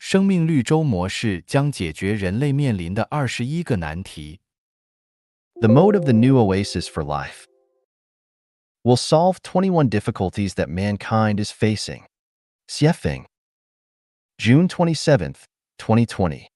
生命绿洲模式将解决人类面临的21个难题。The mode of the new Oasis for life will solve 21 difficulties that mankind is facing. Xiefeng, June 27th, 2020.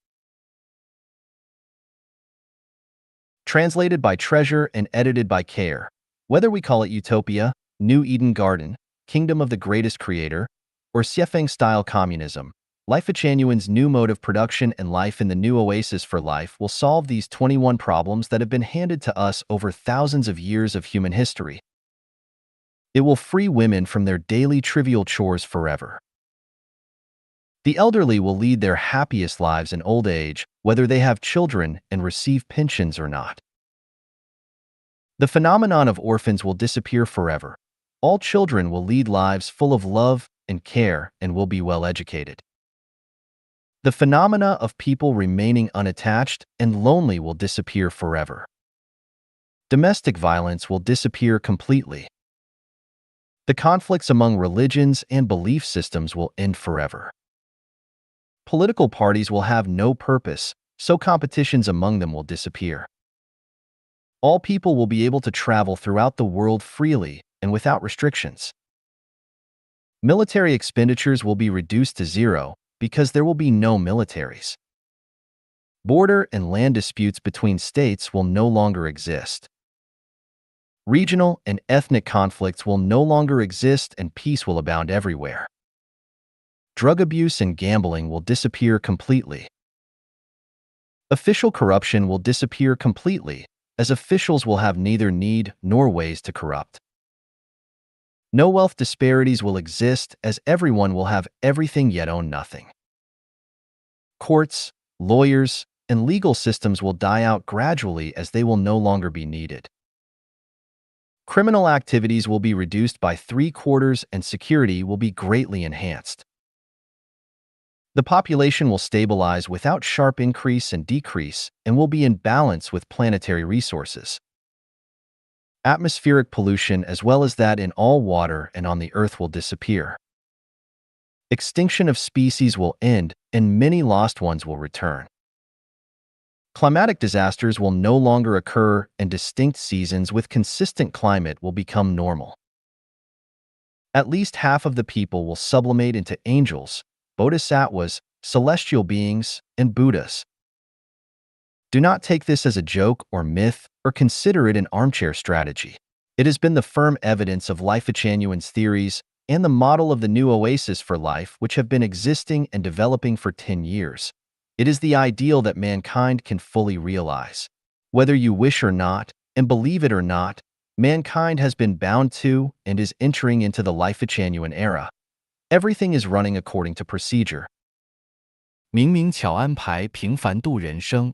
Translated by Treasure and edited by Care. Whether we call it Utopia, New Eden Garden, Kingdom of the Greatest Creator, or Xiefeng-style communism, Life Genuine's new mode of production and life in the new Oasis for life will solve these 21 problems that have been handed to us over thousands of years of human history. It will free women from their daily trivial chores forever. The elderly will lead their happiest lives in old age, whether they have children and receive pensions or not. The phenomenon of orphans will disappear forever. All children will lead lives full of love and care and will be well educated. The phenomena of people remaining unattached and lonely will disappear forever. Domestic violence will disappear completely. The conflicts among religions and belief systems will end forever. Political parties will have no purpose, so competitions among them will disappear. All people will be able to travel throughout the world freely and without restrictions. Military expenditures will be reduced to zero, because there will be no militaries. Border and land disputes between states will no longer exist. Regional and ethnic conflicts will no longer exist and peace will abound everywhere. Drug abuse and gambling will disappear completely. Official corruption will disappear completely, as officials will have neither need nor ways to corrupt. No wealth disparities will exist, as everyone will have everything yet own nothing. Courts, lawyers, and legal systems will die out gradually as they will no longer be needed. Criminal activities will be reduced by 3/4 and security will be greatly enhanced. The population will stabilize without sharp increase and decrease and will be in balance with planetary resources. Atmospheric pollution as well as that in all water and on the earth will disappear. Extinction of species will end and many lost ones will return. Climatic disasters will no longer occur and distinct seasons with consistent climate will become normal. At least half of the people will sublimate into angels, bodhisattvas, celestial beings, and Buddhas. Do not take this as a joke or myth or consider it an armchair strategy. It has been the firm evidence of Life Genuine's theories and the model of the new Oasis for life which have been existing and developing for 10 years. It is the ideal that mankind can fully realize. Whether you wish or not, and believe it or not, mankind has been bound to and is entering into the Life Genuine era. Everything is running according to procedure. 明明巧安排平凡度人生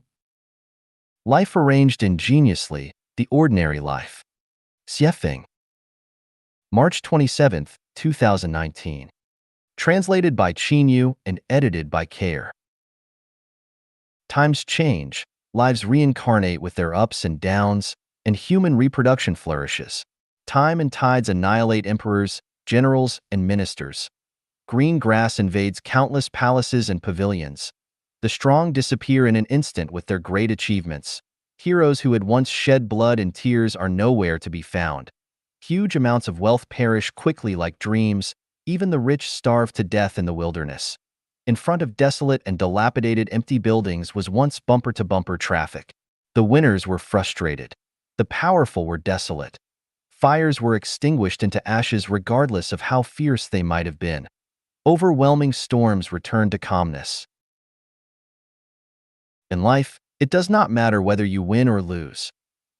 Life arranged ingeniously, the ordinary life. Xiefeng, March 27th, 2019. Translated by Qinyu and edited by Care. Times change, lives reincarnate with their ups and downs, and human reproduction flourishes. Time and tides annihilate emperors, generals, and ministers. Green grass invades countless palaces and pavilions. The strong disappear in an instant with their great achievements. Heroes who had once shed blood and tears are nowhere to be found. Huge amounts of wealth perish quickly like dreams. Even the rich starve to death in the wilderness. In front of desolate and dilapidated empty buildings was once bumper-to-bumper traffic. The winners were frustrated. The powerful were desolate. Fires were extinguished into ashes regardless of how fierce they might have been. Overwhelming storms returned to calmness. In life, it does not matter whether you win or lose.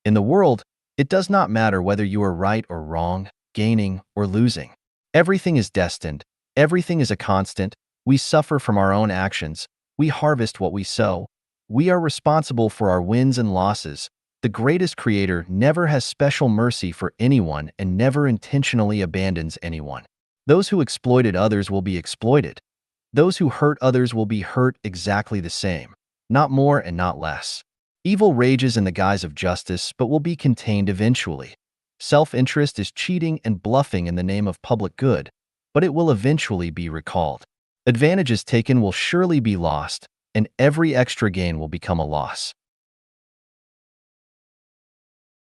In the world, it does not matter whether you are right or wrong, gaining or losing. Everything is destined. Everything is a constant. We suffer from our own actions. We harvest what we sow. We are responsible for our wins and losses. The greatest creator never has special mercy for anyone and never intentionally abandons anyone. Those who exploited others will be exploited. Those who hurt others will be hurt exactly the same, not more and not less. Evil rages in the guise of justice but will be contained eventually. Self-interest is cheating and bluffing in the name of public good, but it will eventually be recalled. Advantages taken will surely be lost, and every extra gain will become a loss.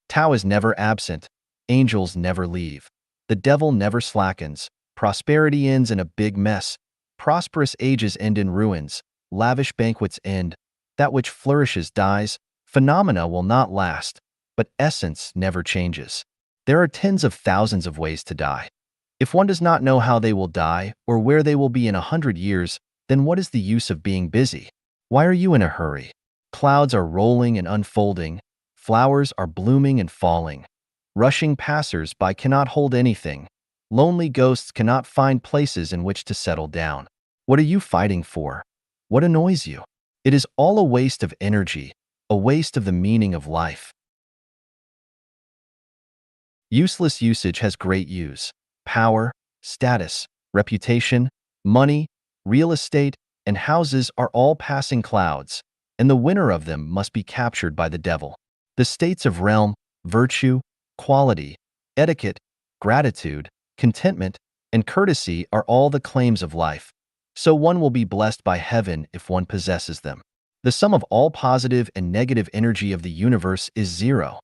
Tao is never absent. Angels never leave. The devil never slackens. Prosperity ends in a big mess. Prosperous ages end in ruins. Lavish banquets end. That which flourishes dies. Phenomena will not last, but essence never changes. There are tens of thousands of ways to die. If one does not know how they will die or where they will be in 100 years, then what is the use of being busy? Why are you in a hurry? Clouds are rolling and unfolding. Flowers are blooming and falling. Rushing passers-by cannot hold anything. Lonely ghosts cannot find places in which to settle down. What are you fighting for? What annoys you? It is all a waste of energy, a waste of the meaning of life. Useless usage has great use. Power, status, reputation, money, real estate, and houses are all passing clouds, and the winner of them must be captured by the devil. The states of realm, virtue, quality, etiquette, gratitude, contentment, and courtesy are all the claims of life. So one will be blessed by heaven if one possesses them. The sum of all positive and negative energy of the universe is zero.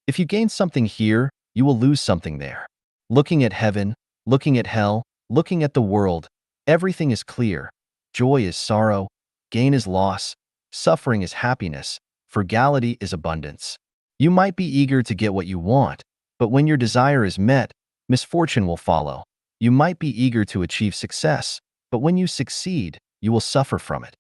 If you gain something here, you will lose something there. Looking at heaven, looking at hell, looking at the world, everything is clear. Joy is sorrow, gain is loss, suffering is happiness, frugality is abundance. You might be eager to get what you want, but when your desire is met, misfortune will follow. You might be eager to achieve success, but when you succeed, you will suffer from it.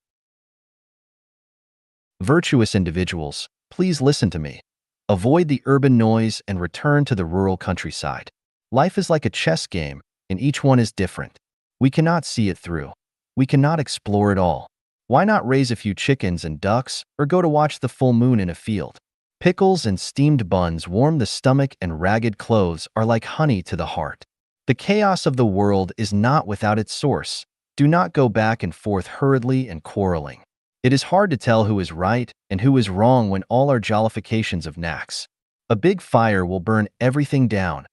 Virtuous individuals, please listen to me. Avoid the urban noise and return to the rural countryside. Life is like a chess game, and each one is different. We cannot see it through. We cannot explore it all. Why not raise a few chickens and ducks, or go to watch the full moon in a field? Pickles and steamed buns warm the stomach, and ragged clothes are like honey to the heart. The chaos of the world is not without its source. Do not go back and forth hurriedly and quarreling. It is hard to tell who is right and who is wrong when all are jollifications of knacks. A big fire will burn everything down.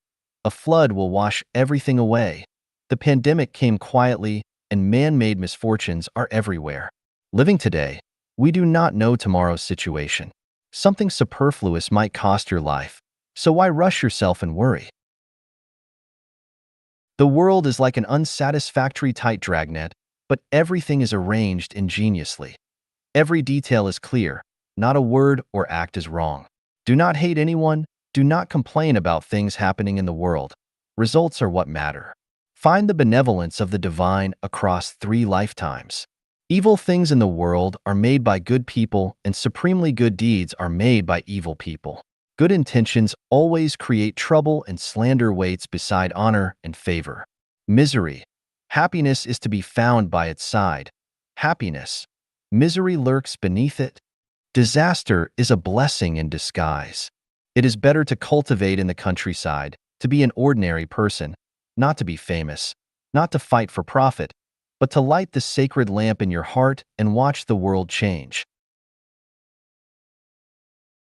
A flood will wash everything away. The pandemic came quietly, and man-made misfortunes are everywhere. Living today, we do not know tomorrow's situation. Something superfluous might cost your life, so why rush yourself and worry? The world is like an unsatisfactory tight dragnet, but everything is arranged ingeniously. Every detail is clear, not a word or act is wrong. Do not hate anyone, do not complain about things happening in the world. Results are what matter. Find the benevolence of the divine across 3 lifetimes. Evil things in the world are made by good people, and supremely good deeds are made by evil people. Good intentions always create trouble, and slander waits beside honor and favor. Misery. Happiness is to be found by its side. Happiness. Misery lurks beneath it. Disaster is a blessing in disguise. It is better to cultivate in the countryside, to be an ordinary person, not to be famous, not to fight for profit, but to light the sacred lamp in your heart and watch the world change.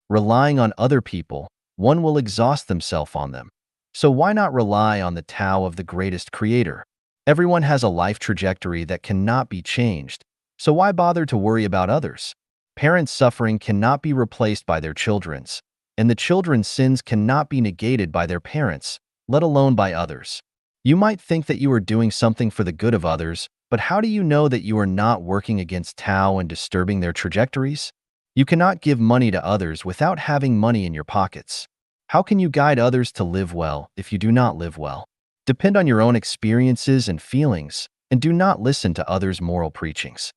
Relying on other people, one will exhaust themselves on them. So why not rely on the Tao of the greatest creator? Everyone has a life trajectory that cannot be changed, so why bother to worry about others? Parents' suffering cannot be replaced by their children's, and the children's sins cannot be negated by their parents, let alone by others. You might think that you are doing something for the good of others, but how do you know that you are not working against Tao and disturbing their trajectories? You cannot give money to others without having money in your pockets. How can you guide others to live well if you do not live well? Depend on your own experiences and feelings, and do not listen to others' moral preachings.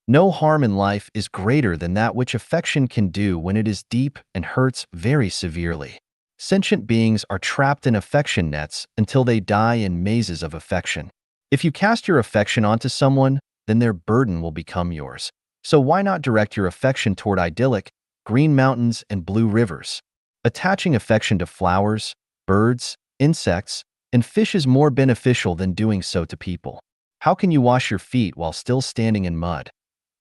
No harm in life is greater than that which affection can do when it is deep and hurts very severely. Sentient beings are trapped in affection nets until they die in mazes of affection. If you cast your affection onto someone, then their burden will become yours. So why not direct your affection toward idyllic, green mountains and blue rivers? Attaching affection to flowers, birds, insects, and fish is more beneficial than doing so to people. How can you wash your feet while still standing in mud?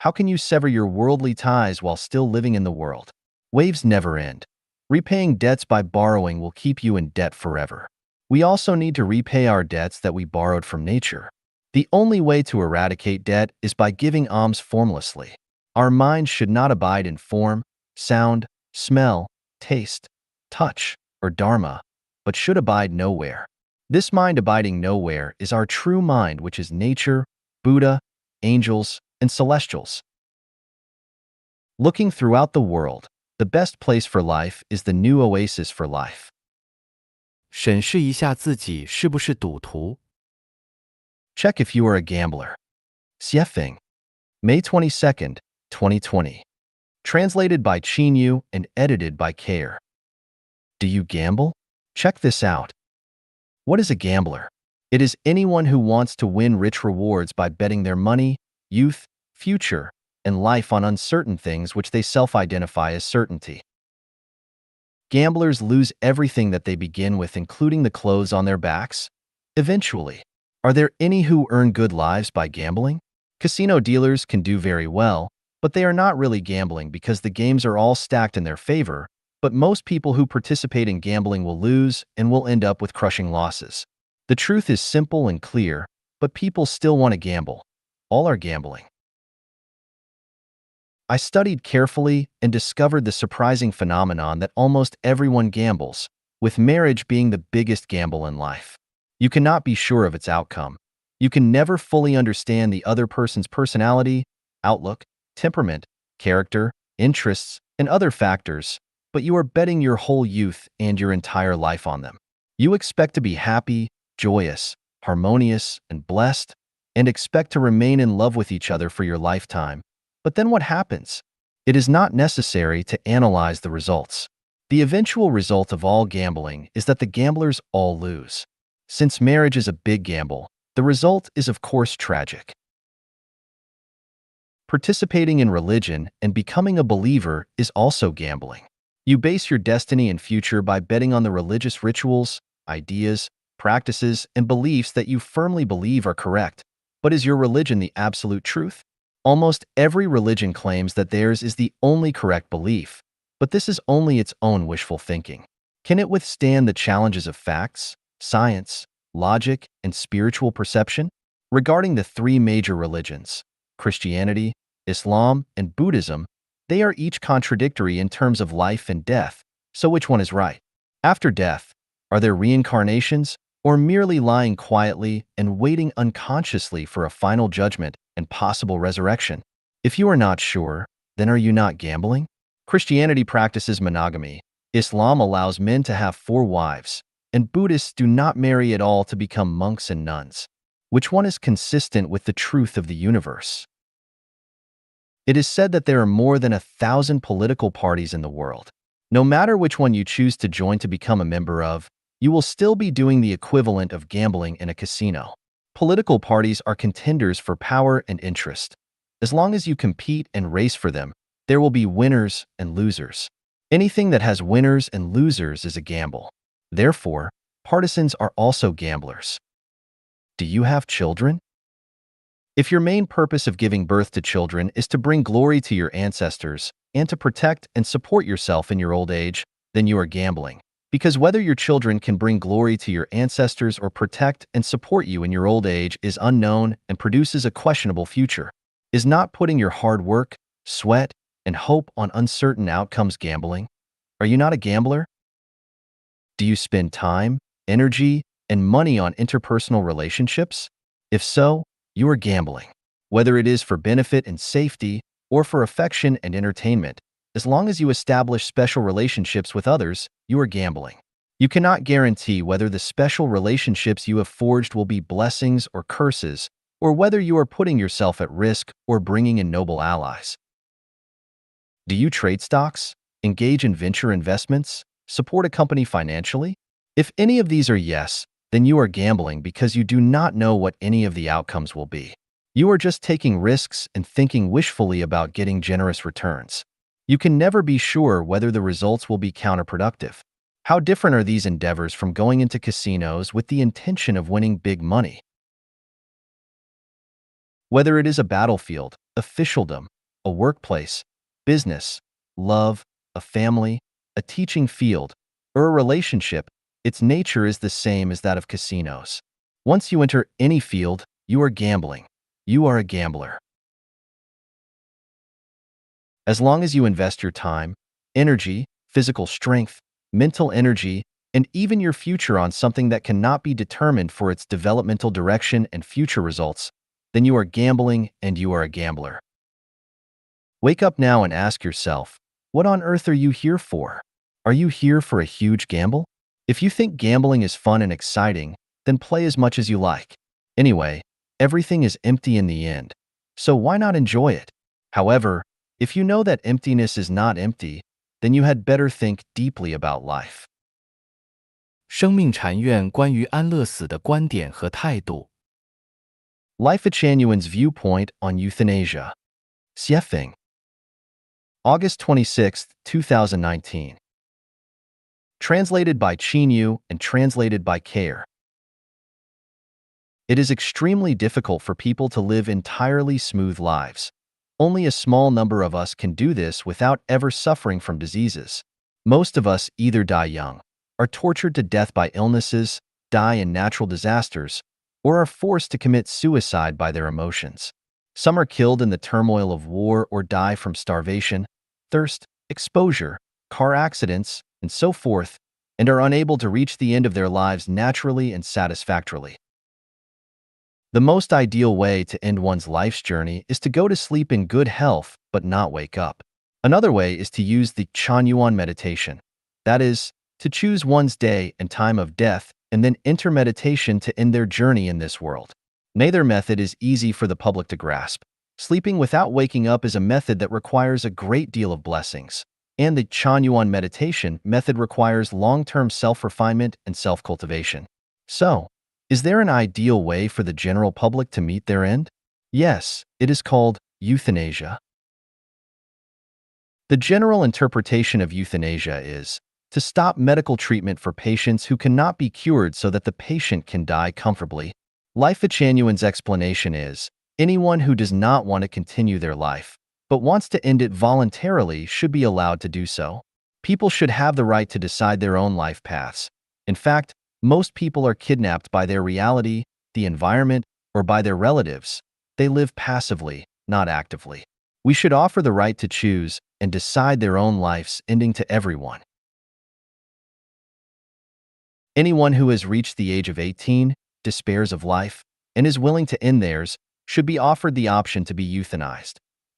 How can you sever your worldly ties while still living in the world? Waves never end. Repaying debts by borrowing will keep you in debt forever. We also need to repay our debts that we borrowed from nature. The only way to eradicate debt is by giving alms formlessly. Our minds should not abide in form, sound, smell, taste, touch, or dharma, but should abide nowhere. This mind abiding nowhere is our true mind, which is nature, Buddha, angels, and celestials. Looking throughout the world, the best place for life is the new oasis for life. 审视一下自己是不是赌徒。Check if you are a gambler. Xiefeng, May 22nd, 2020. Translated by Qinyu and edited by Care. Do you gamble? Check this out. What is a gambler? It is anyone who wants to win rich rewards by betting their money, youth, future, and life on uncertain things which they self-identify as certainty. Gamblers lose everything that they begin with, including the clothes on their backs. Eventually, are there any who earn good lives by gambling? Casino dealers can do very well, but they are not really gambling because the games are all stacked in their favor, but most people who participate in gambling will lose and will end up with crushing losses. The truth is simple and clear, but people still want to gamble. All are gambling. I studied carefully and discovered the surprising phenomenon that almost everyone gambles, with marriage being the biggest gamble in life. You cannot be sure of its outcome. You can never fully understand the other person's personality, outlook, temperament, character, interests, and other factors, but you are betting your whole youth and your entire life on them. You expect to be happy, joyous, harmonious, and blessed, and expect to remain in love with each other for your lifetime. But then what happens? It is not necessary to analyze the results. The eventual result of all gambling is that the gamblers all lose. Since marriage is a big gamble, the result is of course tragic. Participating in religion and becoming a believer is also gambling. You base your destiny and future by betting on the religious rituals, ideas, practices, and beliefs that you firmly believe are correct. But is your religion the absolute truth? Almost every religion claims that theirs is the only correct belief, but this is only its own wishful thinking. Can it withstand the challenges of facts, science, logic, and spiritual perception? Regarding the three major religions, Christianity, Islam, and Buddhism, they are each contradictory in terms of life and death, so which one is right? After death, are there reincarnations, or merely lying quietly and waiting unconsciously for a final judgment and possible resurrection? If you are not sure, then are you not gambling? Christianity practices monogamy, Islam allows men to have 4 wives, and Buddhists do not marry at all to become monks and nuns. Which one is consistent with the truth of the universe? It is said that there are more than 1,000 political parties in the world. No matter which one you choose to join to become a member of, you will still be doing the equivalent of gambling in a casino. Political parties are contenders for power and interest. As long as you compete and race for them, there will be winners and losers. Anything that has winners and losers is a gamble. Therefore, partisans are also gamblers. Do you have children? If your main purpose of giving birth to children is to bring glory to your ancestors and to protect and support yourself in your old age, then you are gambling. Because whether your children can bring glory to your ancestors or protect and support you in your old age is unknown and produces a questionable future. Is not putting your hard work, sweat, and hope on uncertain outcomes gambling? Are you not a gambler? Do you spend time, energy, and money on interpersonal relationships? If so, you are gambling. Whether it is for benefit and safety or for affection and entertainment, as long as you establish special relationships with others, you are gambling. You cannot guarantee whether the special relationships you have forged will be blessings or curses, or whether you are putting yourself at risk or bringing in noble allies. Do you trade stocks, engage in venture investments, support a company financially? If any of these are yes, then you are gambling because you do not know what any of the outcomes will be. You are just taking risks and thinking wishfully about getting generous returns. You can never be sure whether the results will be counterproductive. How different are these endeavors from going into casinos with the intention of winning big money? Whether it is a battlefield, officialdom, a workplace, business, love, a family, a teaching field, or a relationship, its nature is the same as that of casinos. Once you enter any field, You are gambling. You are a gambler. As long as you invest your time, energy, physical strength, mental energy, and even your future on something that cannot be determined for its developmental direction and future results, then you are gambling and you are a gambler. Wake up now and ask yourself, what on earth are you here for? Are you here for a huge gamble? If you think gambling is fun and exciting, then play as much as you like. Anyway, everything is empty in the end, so why not enjoy it? However, if you know that emptiness is not empty, then you had better think deeply about life. 生命禅院关于安乐死的观点和态度。Life Chanuan's viewpoint on euthanasia. Xiefeng. August 26, 2019. Translated by Qinyu and translated by Care. It is extremely difficult for people to live entirely smooth lives. Only a small number of us can do this without ever suffering from diseases. Most of us either die young, are tortured to death by illnesses, die in natural disasters, or are forced to commit suicide by their emotions. Some are killed in the turmoil of war or die from starvation, thirst, exposure, car accidents, and so forth, and are unable to reach the end of their lives naturally and satisfactorily. The most ideal way to end one's life's journey is to go to sleep in good health but not wake up. Another way is to use the Chanyuan meditation, that is, to choose one's day and time of death and then enter meditation to end their journey in this world. Neither method is easy for the public to grasp. Sleeping without waking up is a method that requires a great deal of blessings, and the Chanyuan meditation method requires long-term self-refinement and self-cultivation. So, is there an ideal way for the general public to meet their end? Yes, it is called euthanasia. The general interpretation of euthanasia is to stop medical treatment for patients who cannot be cured so that the patient can die comfortably. Life Chanuan's explanation is, anyone who does not want to continue their life, but wants to end it voluntarily should be allowed to do so. People should have the right to decide their own life paths. In fact, most people are kidnapped by their reality, the environment, or by their relatives. They live passively, not actively. We should offer the right to choose and decide their own life's ending to everyone. Anyone who has reached the age of 18, despairs of life, and is willing to end theirs should be offered the option to be euthanized.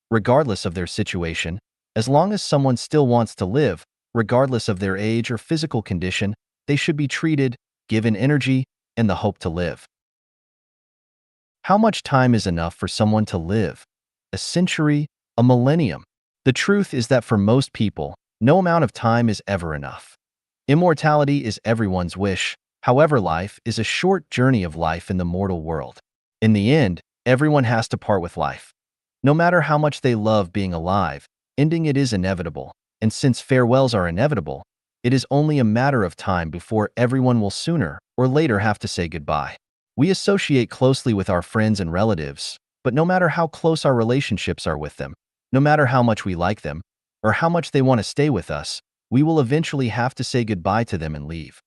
Regardless of their situation, as long as someone still wants to live, regardless of their age or physical condition, they should be treated, given energy, and the hope to live. How much time is enough for someone to live? A century? A millennium? The truth is that for most people, no amount of time is ever enough. Immortality is everyone's wish. However, life is a short journey of life in the mortal world. In the end, everyone has to part with life. No matter how much they love being alive, ending it is inevitable, and since farewells are inevitable, it is only a matter of time before everyone will sooner or later have to say goodbye. We associate closely with our friends and relatives, but no matter how close our relationships are with them, no matter how much we like them, or how much they want to stay with us, we will eventually have to say goodbye to them and leave.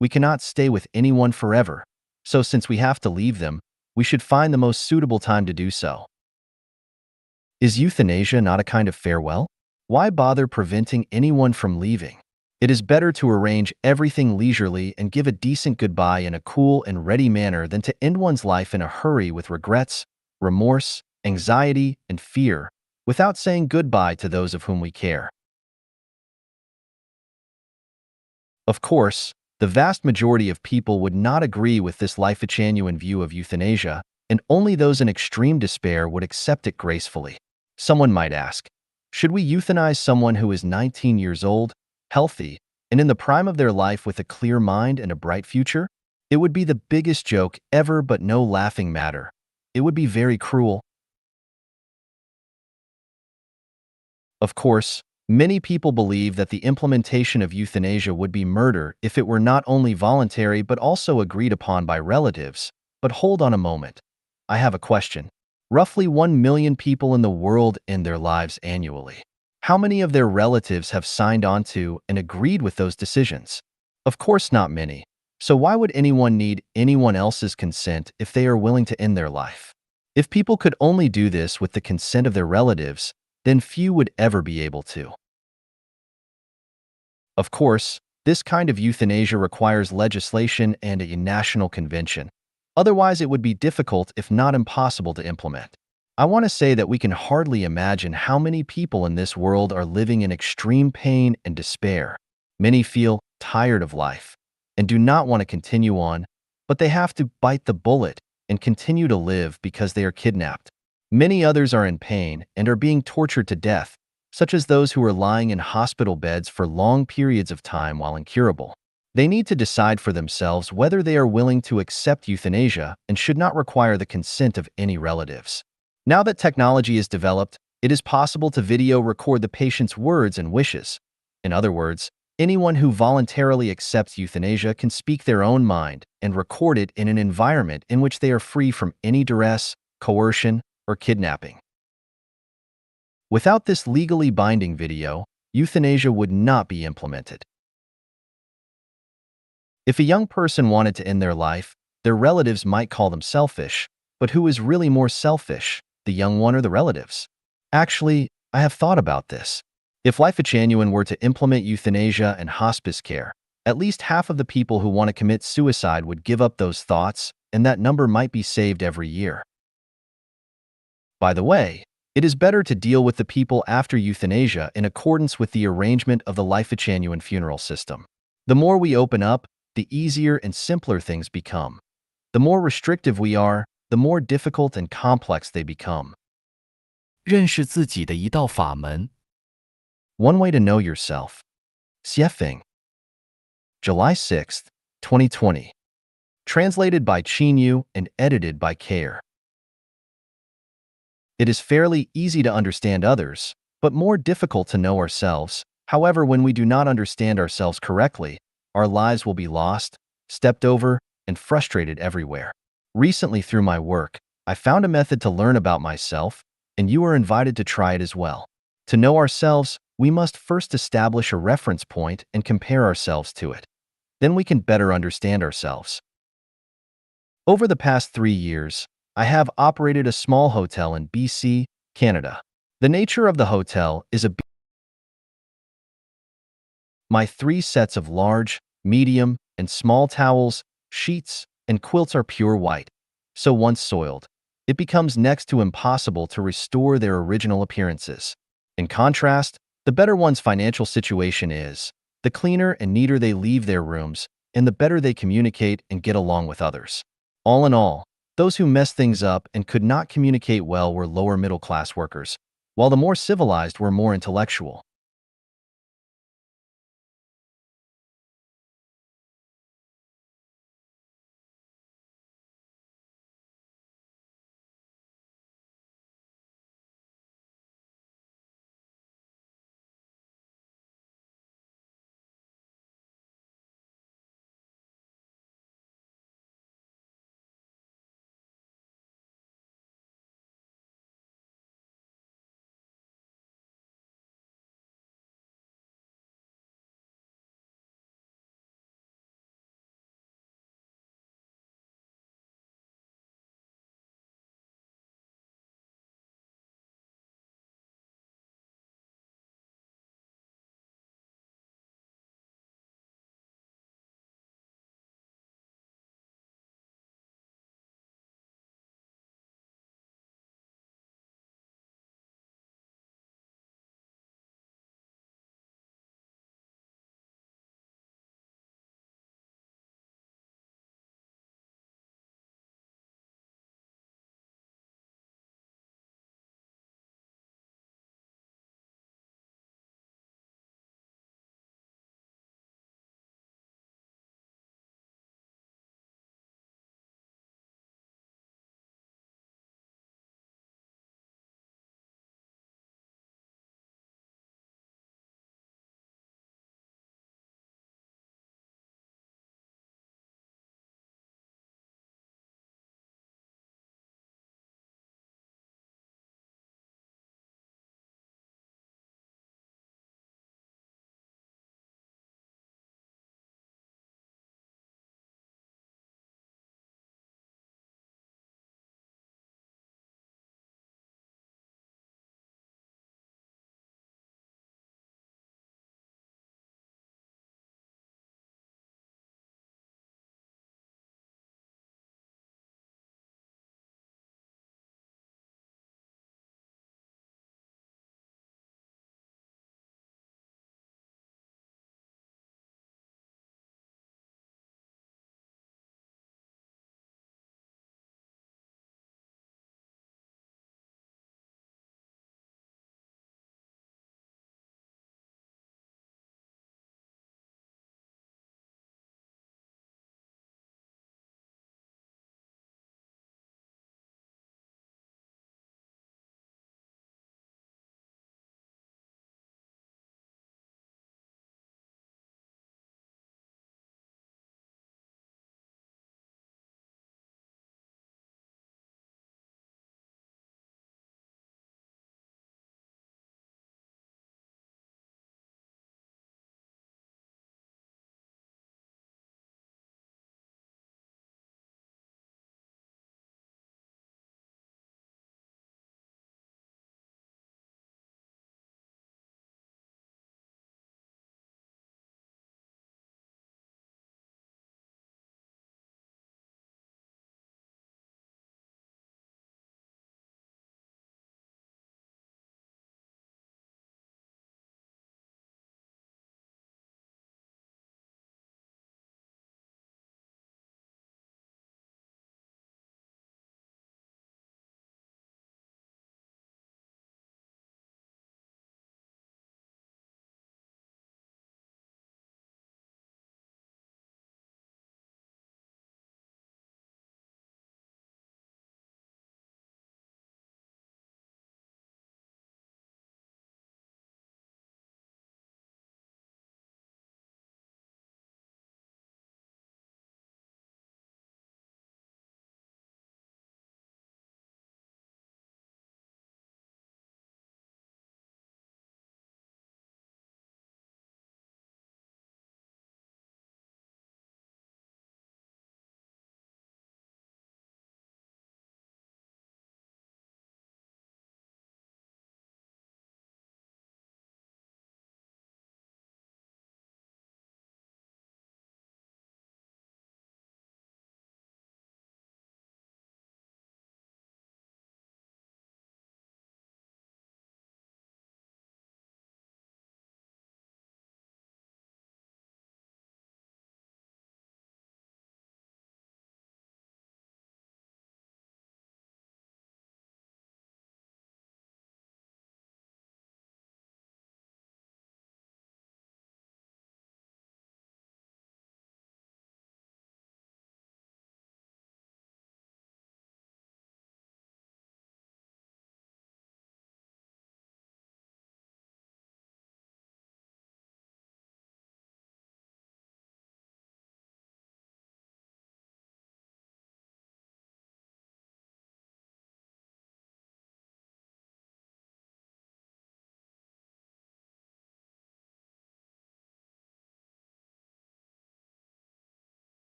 We cannot stay with anyone forever, so since we have to leave them, we should find the most suitable time to do so. Is euthanasia not a kind of farewell? Why bother preventing anyone from leaving? It is better to arrange everything leisurely and give a decent goodbye in a cool and ready manner than to end one's life in a hurry with regrets, remorse, anxiety, and fear, without saying goodbye to those of whom we care. Of course, the vast majority of people would not agree with this Life Chanuan view of euthanasia, and only those in extreme despair would accept it gracefully. Someone might ask, should we euthanize someone who is 19 years old, healthy, and in the prime of their life with a clear mind and a bright future? It would be the biggest joke ever, but no laughing matter. It would be very cruel. Of course, many people believe that the implementation of euthanasia would be murder if it were not only voluntary but also agreed upon by relatives. But hold on a moment. I have a question. Roughly 1 million people in the world end their lives annually. How many of their relatives have signed on to and agreed with those decisions? Of course not many. So why would anyone need anyone else's consent if they are willing to end their life? If people could only do this with the consent of their relatives, then few would ever be able to. Of course, this kind of euthanasia requires legislation and a national convention. Otherwise, it would be difficult, if not impossible, to implement. I want to say that we can hardly imagine how many people in this world are living in extreme pain and despair. Many feel tired of life and do not want to continue on, but they have to bite the bullet and continue to live because they are kidnapped. Many others are in pain and are being tortured to death, such as those who are lying in hospital beds for long periods of time while incurable. They need to decide for themselves whether they are willing to accept euthanasia and should not require the consent of any relatives. Now that technology is developed, it is possible to video record the patient's words and wishes. In other words, anyone who voluntarily accepts euthanasia can speak their own mind and record it in an environment in which they are free from any duress, coercion, or kidnapping. Without this legally binding video, euthanasia would not be implemented. If a young person wanted to end their life, their relatives might call them selfish, but who is really more selfish, the young one or the relatives? Actually, I have thought about this. If Life Genuine were to implement euthanasia and hospice care, at least half of the people who want to commit suicide would give up those thoughts, and that number might be saved every year. By the way, it is better to deal with the people after euthanasia in accordance with the arrangement of the Life Genuine funeral system. The more we open up, the easier and simpler things become. The more restrictive we are, the more difficult and complex they become. 认识自己的一道法门。One way to know yourself. Xiefeng. July 6, 2020. Translated by Chinyu and edited by Care. It is fairly easy to understand others, but more difficult to know ourselves. However, when we do not understand ourselves correctly, our lives will be lost, stepped over, and frustrated everywhere. Recently, through my work, I found a method to learn about myself, and you are invited to try it as well. To know ourselves, we must first establish a reference point and compare ourselves to it. Then we can better understand ourselves. Over the past 3 years, I have operated a small hotel in BC, Canada. The nature of the hotel is my 3 sets of large, medium, and small towels, sheets, and quilts are pure white, so once soiled, it becomes next to impossible to restore their original appearances. In contrast, the better one's financial situation is, the cleaner and neater they leave their rooms, and the better they communicate and get along with others. All in all, those who messed things up and could not communicate well were lower middle-class workers, while the more civilized were more intellectual.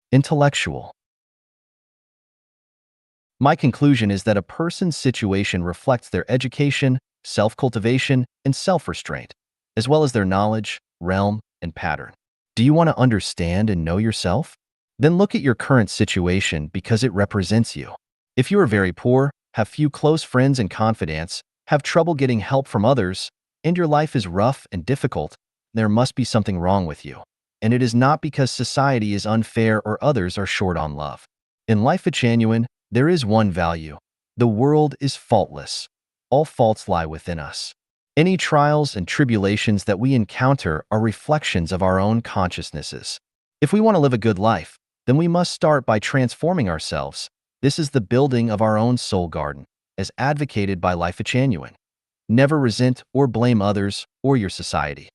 Intellectual. My conclusion is that a person's situation reflects their education, self-cultivation, and self-restraint, as well as their knowledge, realm, and pattern. Do you want to understand and know yourself? Then look at your current situation because it represents you. If you are very poor, have few close friends and confidants, have trouble getting help from others, and your life is rough and difficult, there must be something wrong with you. And it is not because society is unfair or others are short on love. In life at Genuine, there is one value. The world is faultless. All faults lie within us. Any trials and tribulations that we encounter are reflections of our own consciousnesses. If we want to live a good life, then we must start by transforming ourselves. This is the building of our own soul garden, as advocated by Life at Genuine. Never resent or blame others or your society.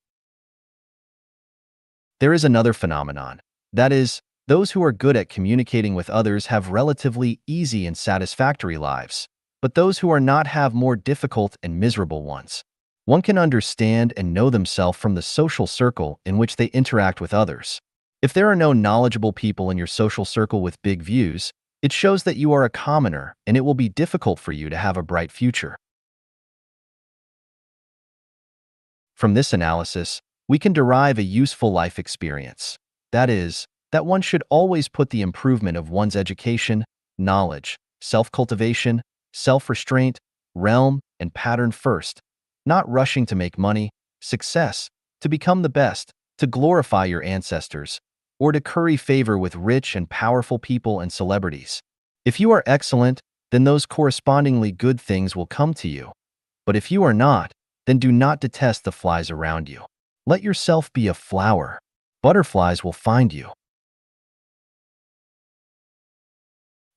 There is another phenomenon. That is, those who are good at communicating with others have relatively easy and satisfactory lives, but those who are not have more difficult and miserable ones. One can understand and know themselves from the social circle in which they interact with others. If there are no knowledgeable people in your social circle with big views, it shows that you are a commoner and it will be difficult for you to have a bright future. From this analysis, we can derive a useful life experience. That is, that one should always put the improvement of one's education, knowledge, self-cultivation, self-restraint, realm, and pattern first, not rushing to make money, success, to become the best, to glorify your ancestors, or to curry favor with rich and powerful people and celebrities. If you are excellent, then those correspondingly good things will come to you. But if you are not, then do not detest the flies around you. Let yourself be a flower. Butterflies will find you.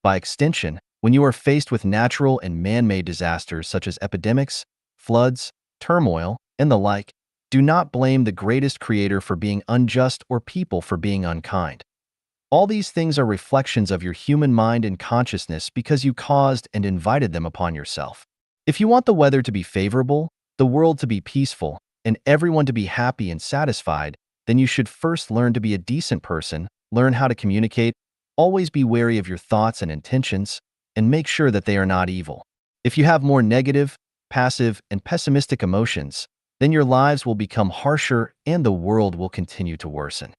By extension, when you are faced with natural and man-made disasters such as epidemics, floods, turmoil, and the like, do not blame the greatest creator for being unjust or people for being unkind. All these things are reflections of your human mind and consciousness because you caused and invited them upon yourself. If you want the weather to be favorable, the world to be peaceful, and everyone to be happy and satisfied, then you should first learn to be a decent person, learn how to communicate, always be wary of your thoughts and intentions, and make sure that they are not evil. If you have more negative, passive, and pessimistic emotions, then your lives will become harsher and the world will continue to worsen.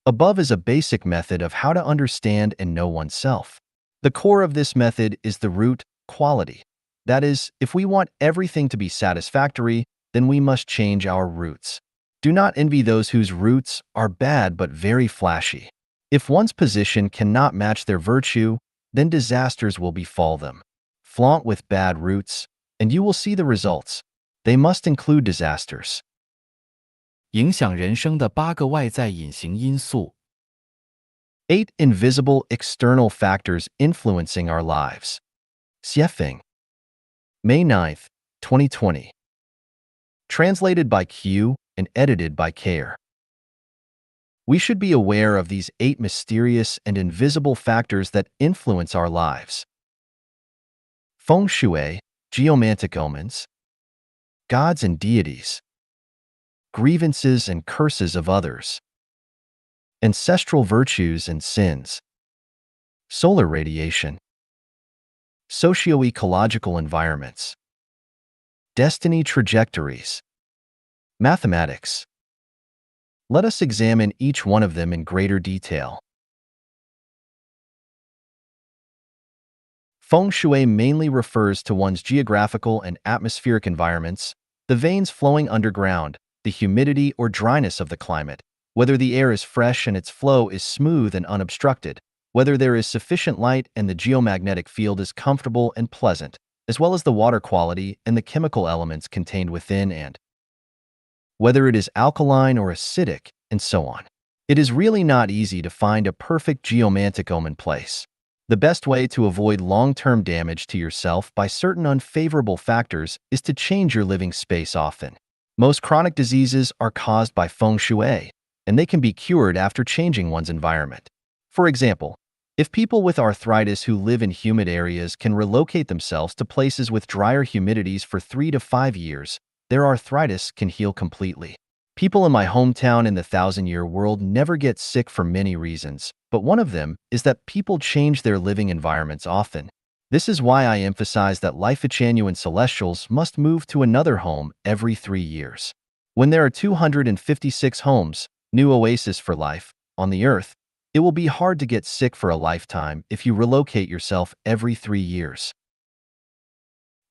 Above is a basic method of how to understand and know oneself. The core of this method is the root, quality. That is, if we want everything to be satisfactory, then we must change our roots. Do not envy those whose roots are bad but very flashy. If one's position cannot match their virtue, then disasters will befall them. Flaunt with bad roots, and you will see the results. They must include disasters. 影响人生的8个外在隐形因素。 8 invisible external factors influencing our lives. Xiefeng. May 9th, 2020. Translated by Q and edited by Care. We should be aware of these 8 mysterious and invisible factors that influence our lives. Feng Shui, geomantic omens, gods and deities, grievances and curses of others, ancestral virtues and sins, solar radiation, socio-ecological environments, destiny trajectories, mathematics. Let us examine each one of them in greater detail. Feng Shui mainly refers to one's geographical and atmospheric environments, the veins flowing underground, the humidity or dryness of the climate, whether the air is fresh and its flow is smooth and unobstructed, whether there is sufficient light and the geomagnetic field is comfortable and pleasant, as well as the water quality and the chemical elements contained within and whether it is alkaline or acidic, and so on. It is really not easy to find a perfect geomantic omen place. The best way to avoid long-term damage to yourself by certain unfavorable factors is to change your living space often. Most chronic diseases are caused by Feng Shui, and they can be cured after changing one's environment. For example, if people with arthritis who live in humid areas can relocate themselves to places with drier humidities for 3 to 5 years, their arthritis can heal completely. People in my hometown in the thousand-year world never get sick for many reasons, but one of them is that people change their living environments often. This is why I emphasize that Life-Genuine Celestials must move to another home every 3 years. When there are 256 homes, new Oasis for life, on the earth, it will be hard to get sick for a lifetime if you relocate yourself every 3 years.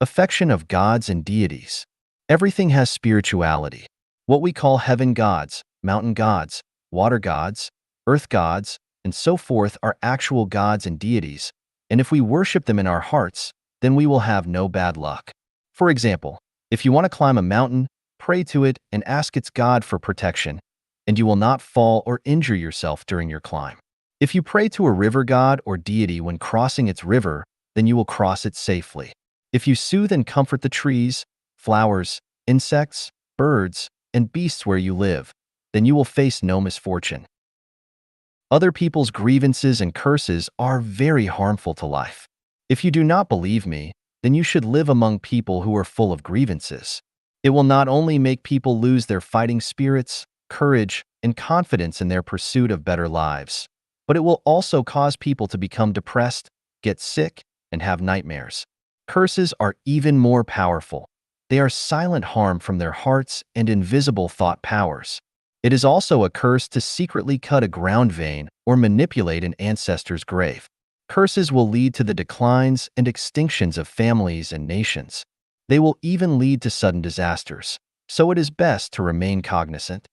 Affection of gods and deities. Everything has spirituality. What we call heaven gods, mountain gods, water gods, earth gods, and so forth are actual gods and deities, and if we worship them in our hearts, then we will have no bad luck. For example, if you want to climb a mountain, pray to it and ask its God for protection, and you will not fall or injure yourself during your climb. If you pray to a river god or deity when crossing its river, then you will cross it safely. If you soothe and comfort the trees, flowers, insects, birds, and beasts where you live, then you will face no misfortune. Other people's grievances and curses are very harmful to life. If you do not believe me, then you should live among people who are full of grievances. It will not only make people lose their fighting spirits, courage, and confidence in their pursuit of better lives, but it will also cause people to become depressed, get sick, and have nightmares. Curses are even more powerful. They are silent harm from their hearts and invisible thought powers. It is also a curse to secretly cut a ground vein or manipulate an ancestor's grave. Curses will lead to the declines and extinctions of families and nations. They will even lead to sudden disasters, so it is best to remain cognizant.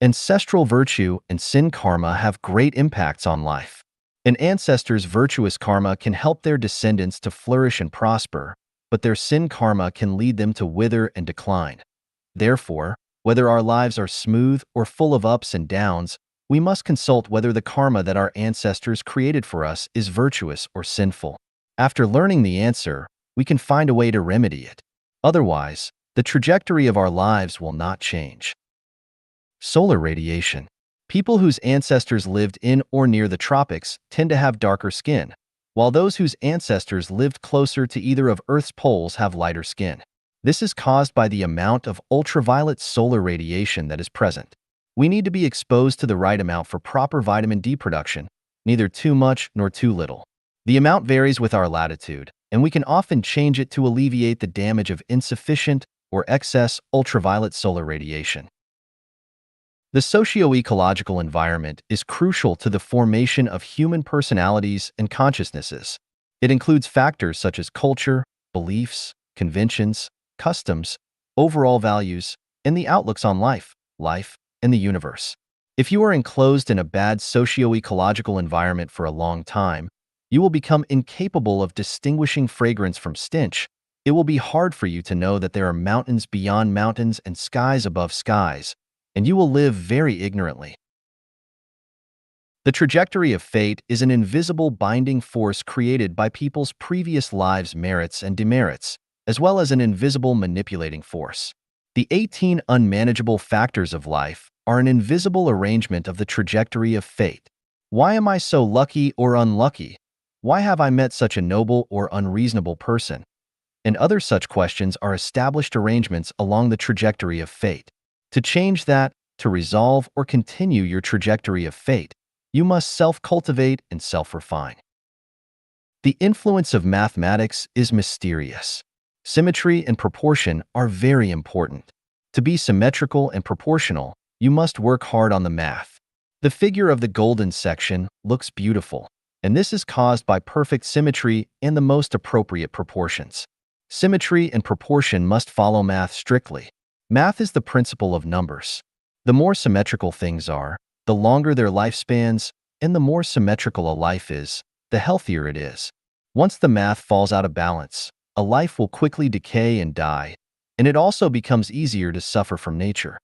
Ancestral virtue and sin karma have great impacts on life. An ancestor's virtuous karma can help their descendants to flourish and prosper, but their sin karma can lead them to wither and decline. Therefore, whether our lives are smooth or full of ups and downs, we must consult whether the karma that our ancestors created for us is virtuous or sinful. After learning the answer, we can find a way to remedy it. Otherwise, the trajectory of our lives will not change. Solar radiation. People whose ancestors lived in or near the tropics tend to have darker skin, while those whose ancestors lived closer to either of Earth's poles have lighter skin. This is caused by the amount of ultraviolet solar radiation that is present. We need to be exposed to the right amount for proper vitamin D production, neither too much nor too little. The amount varies with our latitude, and we can often change it to alleviate the damage of insufficient or excess ultraviolet solar radiation. The socio-ecological environment is crucial to the formation of human personalities and consciousnesses. It includes factors such as culture, beliefs, conventions, customs, overall values, and the outlooks on life, and the universe. If you are enclosed in a bad socio-ecological environment for a long time, you will become incapable of distinguishing fragrance from stench. It will be hard for you to know that there are mountains beyond mountains and skies above skies, and you will live very ignorantly. The trajectory of fate is an invisible binding force created by people's previous lives' merits and demerits, as well as an invisible manipulating force. The 18 unmanageable factors of life are an invisible arrangement of the trajectory of fate. Why am I so lucky or unlucky? Why have I met such a noble or unreasonable person? And other such questions are established arrangements along the trajectory of fate. To change that, to resolve or continue your trajectory of fate, you must self-cultivate and self-refine. The influence of mathematics is mysterious. Symmetry and proportion are very important. To be symmetrical and proportional, you must work hard on the math. The figure of the golden section looks beautiful, and this is caused by perfect symmetry and the most appropriate proportions. Symmetry and proportion must follow math strictly. Math is the principle of numbers. The more symmetrical things are, the longer their lifespans, and the more symmetrical a life is, the healthier it is. Once the math falls out of balance, a life will quickly decay and die, and it also becomes easier to suffer from nature.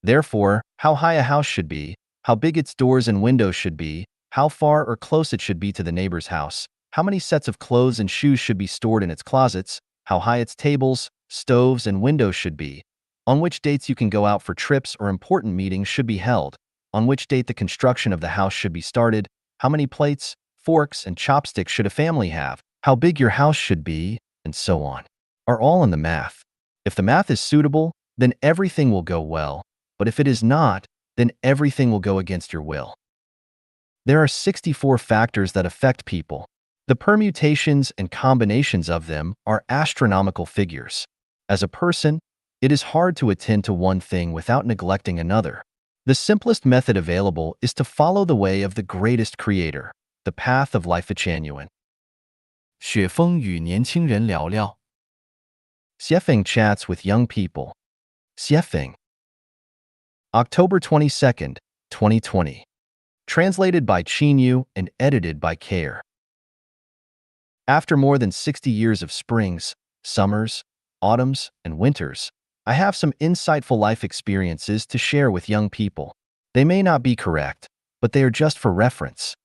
Therefore, how high a house should be, how big its doors and windows should be, how far or close it should be to the neighbor's house, how many sets of clothes and shoes should be stored in its closets, how high its tables, stoves, and windows should be, on which dates you can go out for trips or important meetings should be held, on which date the construction of the house should be started, how many plates, forks, and chopsticks should a family have, how big your house should be, and so on, are all in the math. If the math is suitable, then everything will go well, but if it is not, then everything will go against your will. There are 64 factors that affect people. The permutations and combinations of them are astronomical figures. As a person, it is hard to attend to one thing without neglecting another. The simplest method available is to follow the way of the greatest creator, the path of life genuine. 雪峰与年轻人聊聊。Xiefeng chats with young people. Xiefeng. October 22nd, 2020. Translated by Chinyu and edited by Care. After more than 60 years of springs, summers, autumns, and winters, I have some insightful life experiences to share with young people. They may not be correct, but they are just for reference.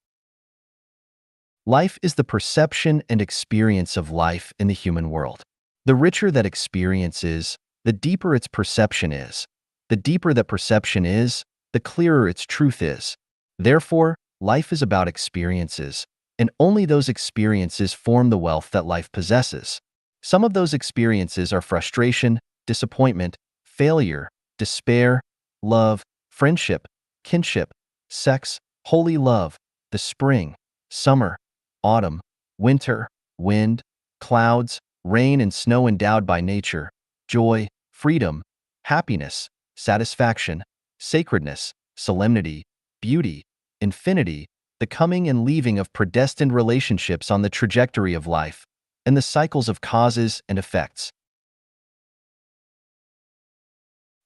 Life is the perception and experience of life in the human world. The richer that experience is, the deeper its perception is. The deeper that perception is, the clearer its truth is. Therefore, life is about experiences, and only those experiences form the wealth that life possesses. Some of those experiences are frustration, disappointment, failure, despair, love, friendship, kinship, sex, holy love, the spring, summer, autumn, winter, wind, clouds, rain and snow endowed by nature, joy, freedom, happiness, satisfaction, sacredness, solemnity, beauty, infinity, the coming and leaving of predestined relationships on the trajectory of life, and the cycles of causes and effects.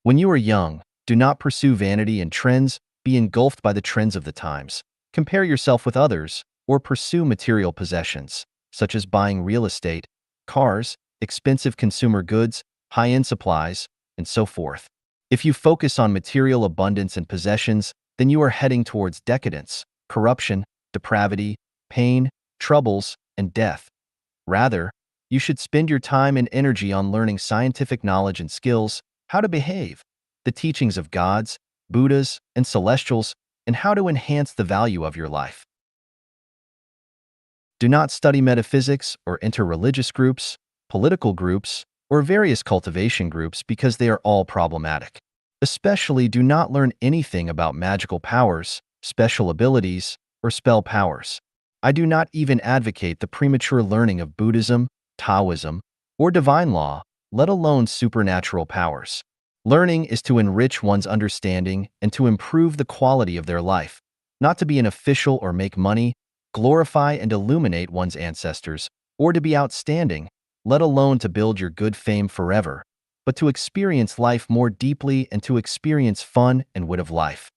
When you are young, do not pursue vanity and trends, be engulfed by the trends of the times. Compare yourself with others, or pursue material possessions, such as buying real estate, cars, expensive consumer goods, high-end supplies, and so forth. If you focus on material abundance and possessions, then you are heading towards decadence, corruption, depravity, pain, troubles, and death. Rather, you should spend your time and energy on learning scientific knowledge and skills, how to behave, the teachings of gods, Buddhas, and celestials, and how to enhance the value of your life. Do not study metaphysics or enter religious groups, political groups, or various cultivation groups because they are all problematic. Especially do not learn anything about magical powers, special abilities, or spell powers. I do not even advocate the premature learning of Buddhism, Taoism, or divine law, let alone supernatural powers. Learning is to enrich one's understanding and to improve the quality of their life, not to be an official or make money, glorify and illuminate one's ancestors, or to be outstanding, let alone to build your good fame forever, but to experience life more deeply and to experience fun and wit of life.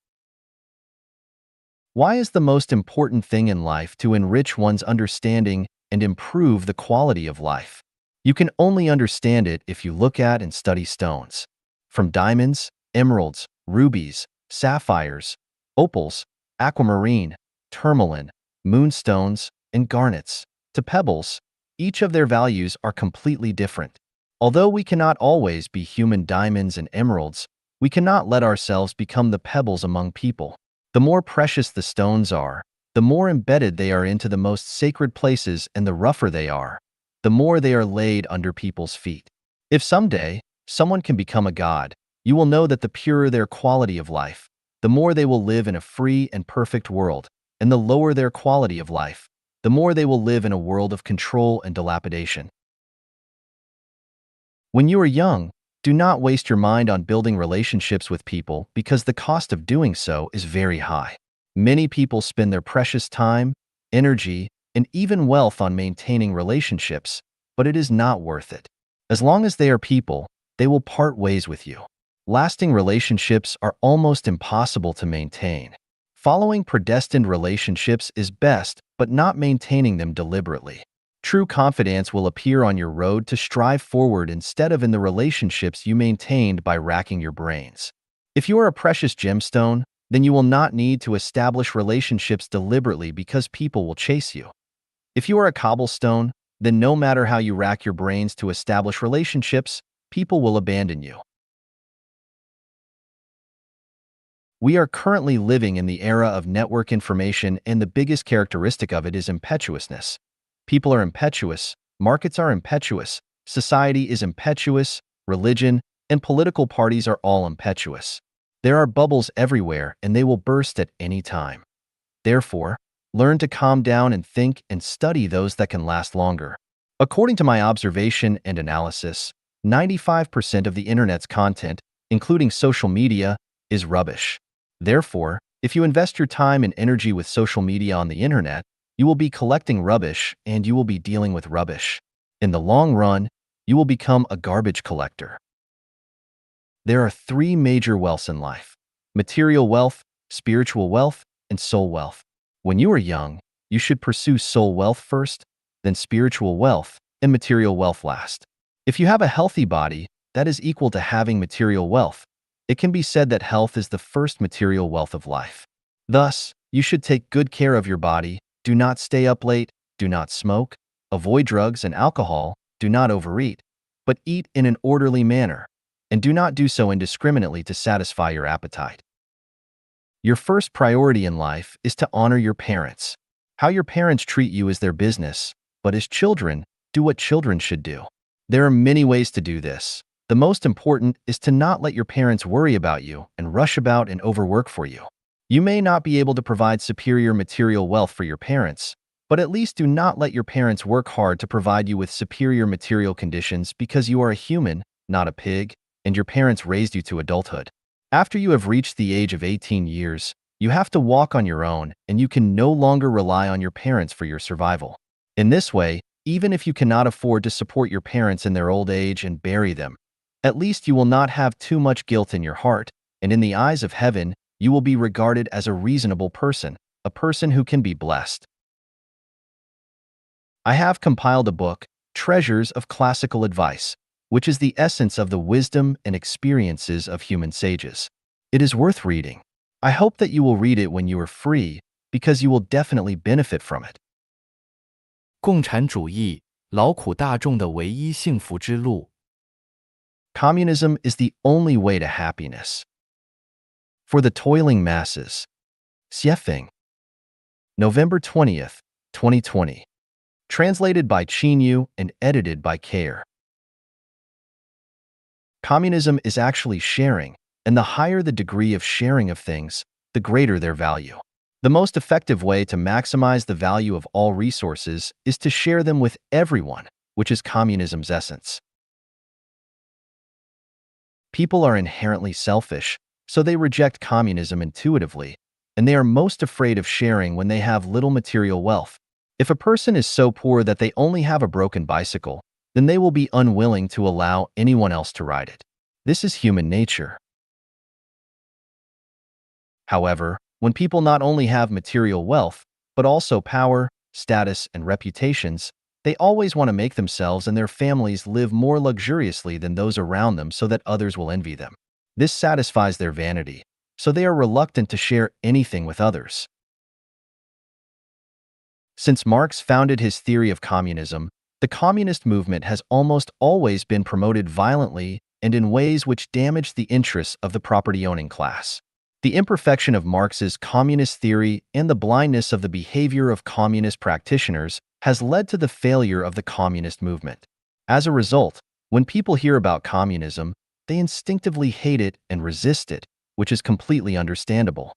Why is the most important thing in life to enrich one's understanding and improve the quality of life? You can only understand it if you look at and study stones. From diamonds, emeralds, rubies, sapphires, opals, aquamarine, tourmaline, moonstones, and garnets, to pebbles, each of their values are completely different. Although we cannot always be human diamonds and emeralds, we cannot let ourselves become the pebbles among people. The more precious the stones are, the more embedded they are into the most sacred places, and the rougher they are, the more they are laid under people's feet. If someday someone can become a god, you will know that the purer their quality of life, the more they will live in a free and perfect world, and the lower their quality of life, the more they will live in a world of control and dilapidation. When you are young, do not waste your mind on building relationships with people because the cost of doing so is very high. Many people spend their precious time, energy, and even wealth on maintaining relationships, but it is not worth it. As long as they are people, they will part ways with you. Lasting relationships are almost impossible to maintain. Following predestined relationships is best, but not maintaining them deliberately. True confidence will appear on your road to strive forward instead of in the relationships you maintained by racking your brains. If you are a precious gemstone, then you will not need to establish relationships deliberately because people will chase you. If you are a cobblestone, then no matter how you rack your brains to establish relationships, people will abandon you. We are currently living in the era of network information, and the biggest characteristic of it is impetuousness. People are impetuous, markets are impetuous, society is impetuous, religion and political parties are all impetuous. There are bubbles everywhere and they will burst at any time. Therefore, learn to calm down and think and study those that can last longer. According to my observation and analysis, 95% of the internet's content, including social media, is rubbish. Therefore, if you invest your time and energy with social media on the internet, you will be collecting rubbish and you will be dealing with rubbish. In the long run, you will become a garbage collector. There are three major wealths in life: material wealth, spiritual wealth, and soul wealth. When you are young, you should pursue soul wealth first, then spiritual wealth, and material wealth last. If you have a healthy body, that is equal to having material wealth. It can be said that health is the first material wealth of life. Thus, you should take good care of your body, do not stay up late, do not smoke, avoid drugs and alcohol, do not overeat, but eat in an orderly manner, and do not do so indiscriminately to satisfy your appetite. Your first priority in life is to honor your parents. How your parents treat you is their business, but as children, do what children should do. There are many ways to do this. The most important is to not let your parents worry about you and rush about and overwork for you. You may not be able to provide superior material wealth for your parents, but at least do not let your parents work hard to provide you with superior material conditions because you are a human, not a pig, and your parents raised you to adulthood. After you have reached the age of 18 years, you have to walk on your own and you can no longer rely on your parents for your survival. In this way, even if you cannot afford to support your parents in their old age and bury them, at least you will not have too much guilt in your heart, and in the eyes of heaven, you will be regarded as a reasonable person, a person who can be blessed. I have compiled a book, Treasures of Classical Advice, which is the essence of the wisdom and experiences of human sages. It is worth reading. I hope that you will read it when you are free, because you will definitely benefit from it. 共产主义，劳苦大众的唯一幸福之路。 Communism is the only way to happiness. For the toiling masses. Xiefeng. November 20th, 2020. Translated by Qinyu and edited by Care. Communism is actually sharing, and the higher the degree of sharing of things, the greater their value. The most effective way to maximize the value of all resources is to share them with everyone, which is communism's essence. People are inherently selfish, so they reject communism intuitively, and they are most afraid of sharing when they have little material wealth. If a person is so poor that they only have a broken bicycle, then they will be unwilling to allow anyone else to ride it. This is human nature. However, when people not only have material wealth, but also power, status, and reputations, they always want to make themselves and their families live more luxuriously than those around them so that others will envy them. This satisfies their vanity, so they are reluctant to share anything with others. Since Marx founded his theory of communism, the communist movement has almost always been promoted violently and in ways which damaged the interests of the property-owning class. The imperfection of Marx's communist theory and the blindness of the behavior of communist practitioners has led to the failure of the communist movement. As a result, when people hear about communism, they instinctively hate it and resist it, which is completely understandable.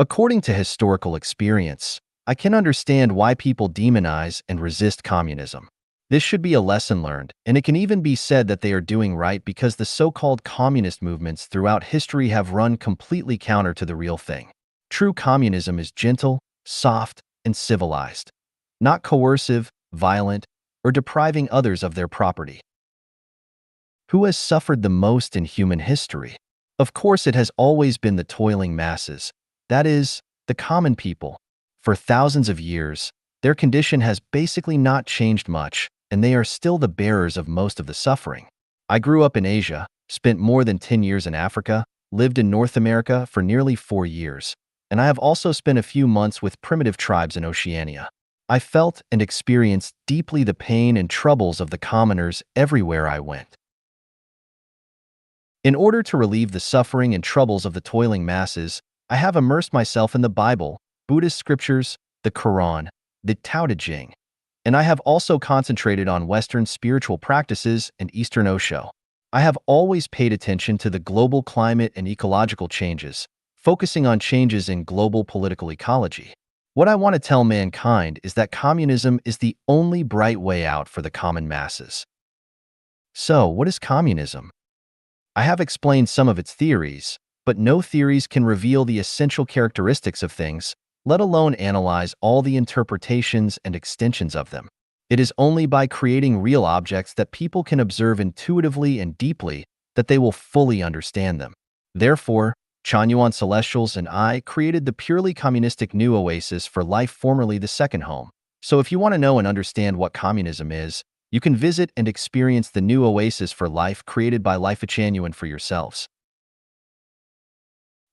According to historical experience, I can understand why people demonize and resist communism. This should be a lesson learned, and it can even be said that they are doing right because the so-called communist movements throughout history have run completely counter to the real thing. True communism is gentle, soft, and civilized, not coercive, violent, or depriving others of their property. Who has suffered the most in human history? Of course, it has always been the toiling masses, that is, the common people. For thousands of years, their condition has basically not changed much, and they are still the bearers of most of the suffering. I grew up in Asia, spent more than 10 years in Africa, lived in North America for nearly 4 years, and I have also spent a few months with primitive tribes in Oceania. I felt and experienced deeply the pain and troubles of the commoners everywhere I went. In order to relieve the suffering and troubles of the toiling masses, I have immersed myself in the Bible, Buddhist scriptures, the Quran, the Tao Te Ching, and I have also concentrated on Western spiritual practices and Eastern Osho. I have always paid attention to the global climate and ecological changes, focusing on changes in global political ecology. What I want to tell mankind is that communism is the only bright way out for the common masses. So, what is communism? I have explained some of its theories, but no theories can reveal the essential characteristics of things, let alone analyze all the interpretations and extensions of them. It is only by creating real objects that people can observe intuitively and deeply that they will fully understand them. Therefore, Chanyuan Celestials and I created the purely communistic new Oasis for life, formerly the second home. So if you want to know and understand what communism is, you can visit and experience the new Oasis for life created by Life Chanyuan for yourselves.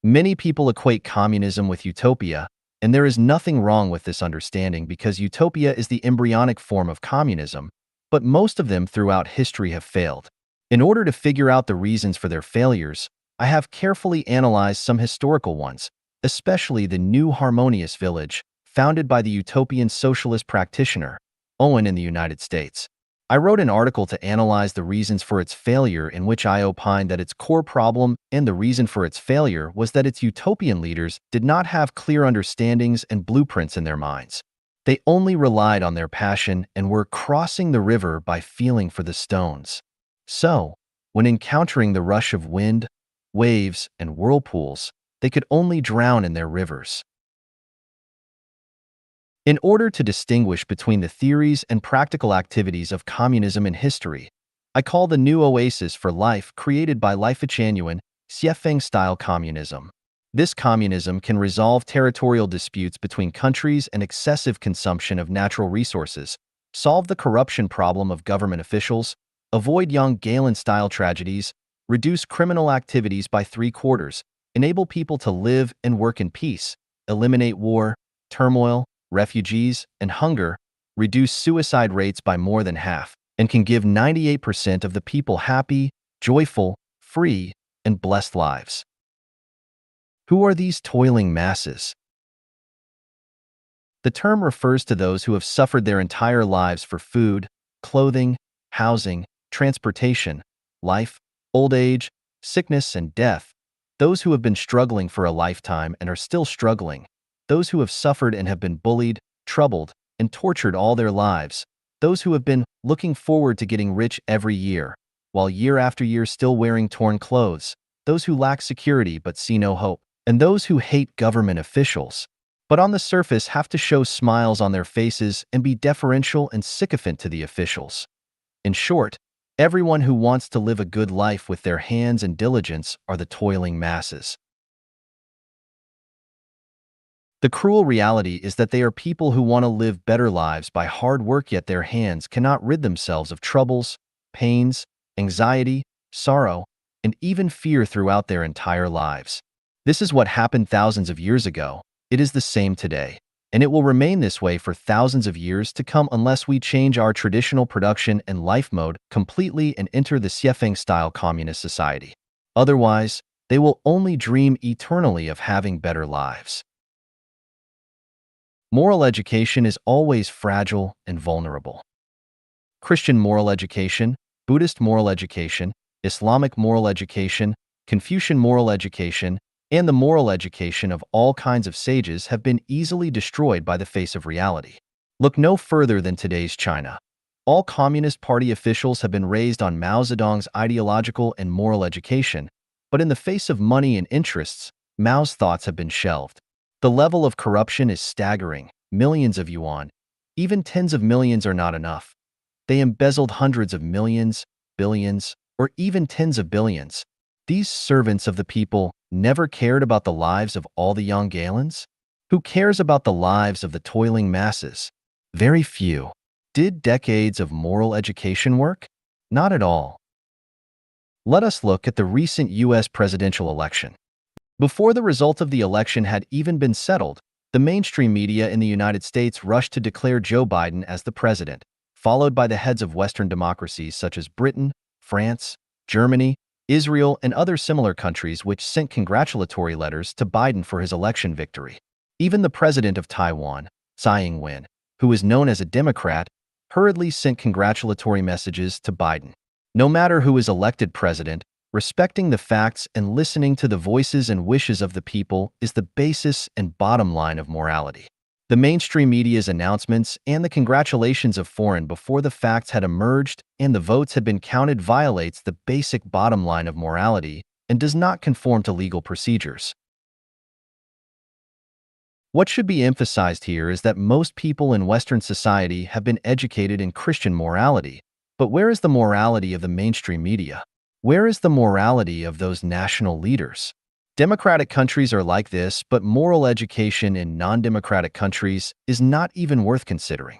Many people equate communism with utopia, and there is nothing wrong with this understanding because utopia is the embryonic form of communism, but most of them throughout history have failed. In order to figure out the reasons for their failures, I have carefully analyzed some historical ones, especially the New Harmonious Village, founded by the utopian socialist practitioner, Owen in the United States. I wrote an article to analyze the reasons for its failure in which I opined that its core problem and the reason for its failure was that its utopian leaders did not have clear understandings and blueprints in their minds. They only relied on their passion and were crossing the river by feeling for the stones. So, when encountering the rush of wind, waves, and whirlpools, they could only drown in their rivers. In order to distinguish between the theories and practical activities of communism in history, I call the new Oasis for life created by Life Chanyuan Xiefeng-style communism. This communism can resolve territorial disputes between countries and excessive consumption of natural resources, solve the corruption problem of government officials, avoid young Galen-style tragedies, reduce criminal activities by 3/4, enable people to live and work in peace, eliminate war, turmoil, refugees, and hunger, reduce suicide rates by more than half, and can give 98% of the people happy, joyful, free, and blessed lives. Who are these toiling masses? The term refers to those who have suffered their entire lives for food, clothing, housing, transportation, life, old age, sickness, and death, those who have been struggling for a lifetime and are still struggling, those who have suffered and have been bullied, troubled, and tortured all their lives, those who have been looking forward to getting rich every year, while year after year still wearing torn clothes, those who lack security but see no hope, and those who hate government officials, but on the surface have to show smiles on their faces and be deferential and sycophant to the officials. In short, everyone who wants to live a good life with their hands and diligence are the toiling masses. The cruel reality is that they are people who want to live better lives by hard work, yet their hands cannot rid themselves of troubles, pains, anxiety, sorrow, and even fear throughout their entire lives. This is what happened thousands of years ago. It is the same today, and it will remain this way for thousands of years to come unless we change our traditional production and life mode completely and enter the Xiefeng-style communist society. Otherwise, they will only dream eternally of having better lives. Moral education is always fragile and vulnerable. Christian moral education, Buddhist moral education, Islamic moral education, Confucian moral education, and the moral education of all kinds of sages have been easily destroyed by the face of reality. Look no further than today's China. All Communist Party officials have been raised on Mao Zedong's ideological and moral education, but in the face of money and interests, Mao's thoughts have been shelved. The level of corruption is staggering. Millions of yuan, even tens of millions are not enough. They embezzled hundreds of millions, billions, or even tens of billions. These servants of the people never cared about the lives of all the young Galens? Who cares about the lives of the toiling masses? Very few. Did decades of moral education work? Not at all. Let us look at the recent U.S. presidential election. Before the result of the election had even been settled, the mainstream media in the United States rushed to declare Joe Biden as the president, followed by the heads of Western democracies such as Britain, France, Germany, Israel, and other similar countries which sent congratulatory letters to Biden for his election victory. Even the president of Taiwan, Tsai Ing-wen, who is known as a Democrat, hurriedly sent congratulatory messages to Biden. No matter who is elected president, respecting the facts and listening to the voices and wishes of the people is the basis and bottom line of morality. The mainstream media's announcements and the congratulations of foreign before the facts had emerged and the votes had been counted violates the basic bottom line of morality and does not conform to legal procedures. What should be emphasized here is that most people in Western society have been educated in Christian morality. But where is the morality of the mainstream media? Where is the morality of those national leaders? Democratic countries are like this, but moral education in non-democratic countries is not even worth considering.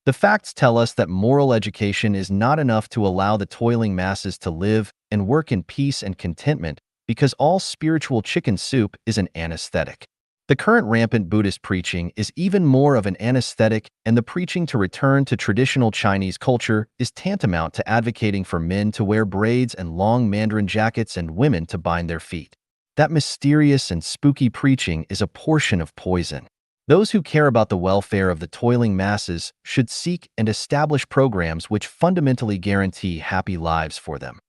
The facts tell us that moral education is not enough to allow the toiling masses to live and work in peace and contentment because all spiritual chicken soup is an anesthetic. The current rampant Buddhist preaching is even more of an anesthetic, and the preaching to return to traditional Chinese culture is tantamount to advocating for men to wear braids and long mandarin jackets and women to bind their feet. That mysterious and spooky preaching is a portion of poison. Those who care about the welfare of the toiling masses should seek and establish programs which fundamentally guarantee happy lives for them.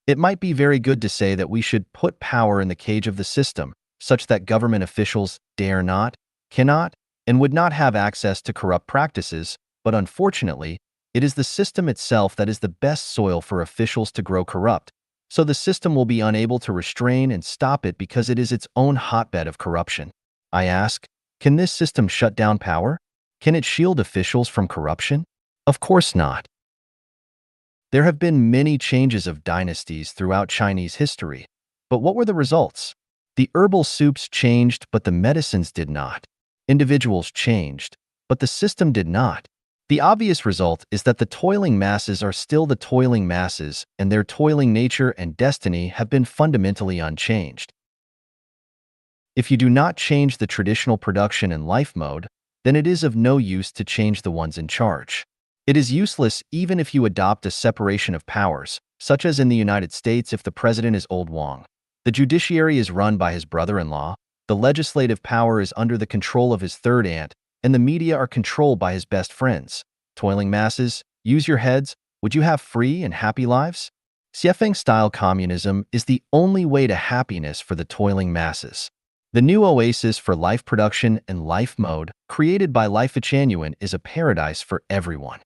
It might be very good to say that we should put power in the cage of the system, such that government officials dare not, cannot, and would not have access to corrupt practices, but unfortunately, it is the system itself that is the best soil for officials to grow corrupt, so the system will be unable to restrain and stop it because it is its own hotbed of corruption. I ask, can this system shut down power? Can it shield officials from corruption? Of course not. There have been many changes of dynasties throughout Chinese history, but what were the results? The herbal soups changed, but the medicines did not. Individuals changed, but the system did not. The obvious result is that the toiling masses are still the toiling masses, and their toiling nature and destiny have been fundamentally unchanged. If you do not change the traditional production and life mode, then it is of no use to change the ones in charge. It is useless even if you adopt a separation of powers, such as in the United States if the president is Old Wang. The judiciary is run by his brother-in-law, the legislative power is under the control of his third aunt, and the media are controlled by his best friends. Toiling masses, use your heads. Would you have free and happy lives? Xiefeng-style communism is the only way to happiness for the toiling masses. The new Oasis for life production and life mode, created by Life Genuine, is a paradise for everyone.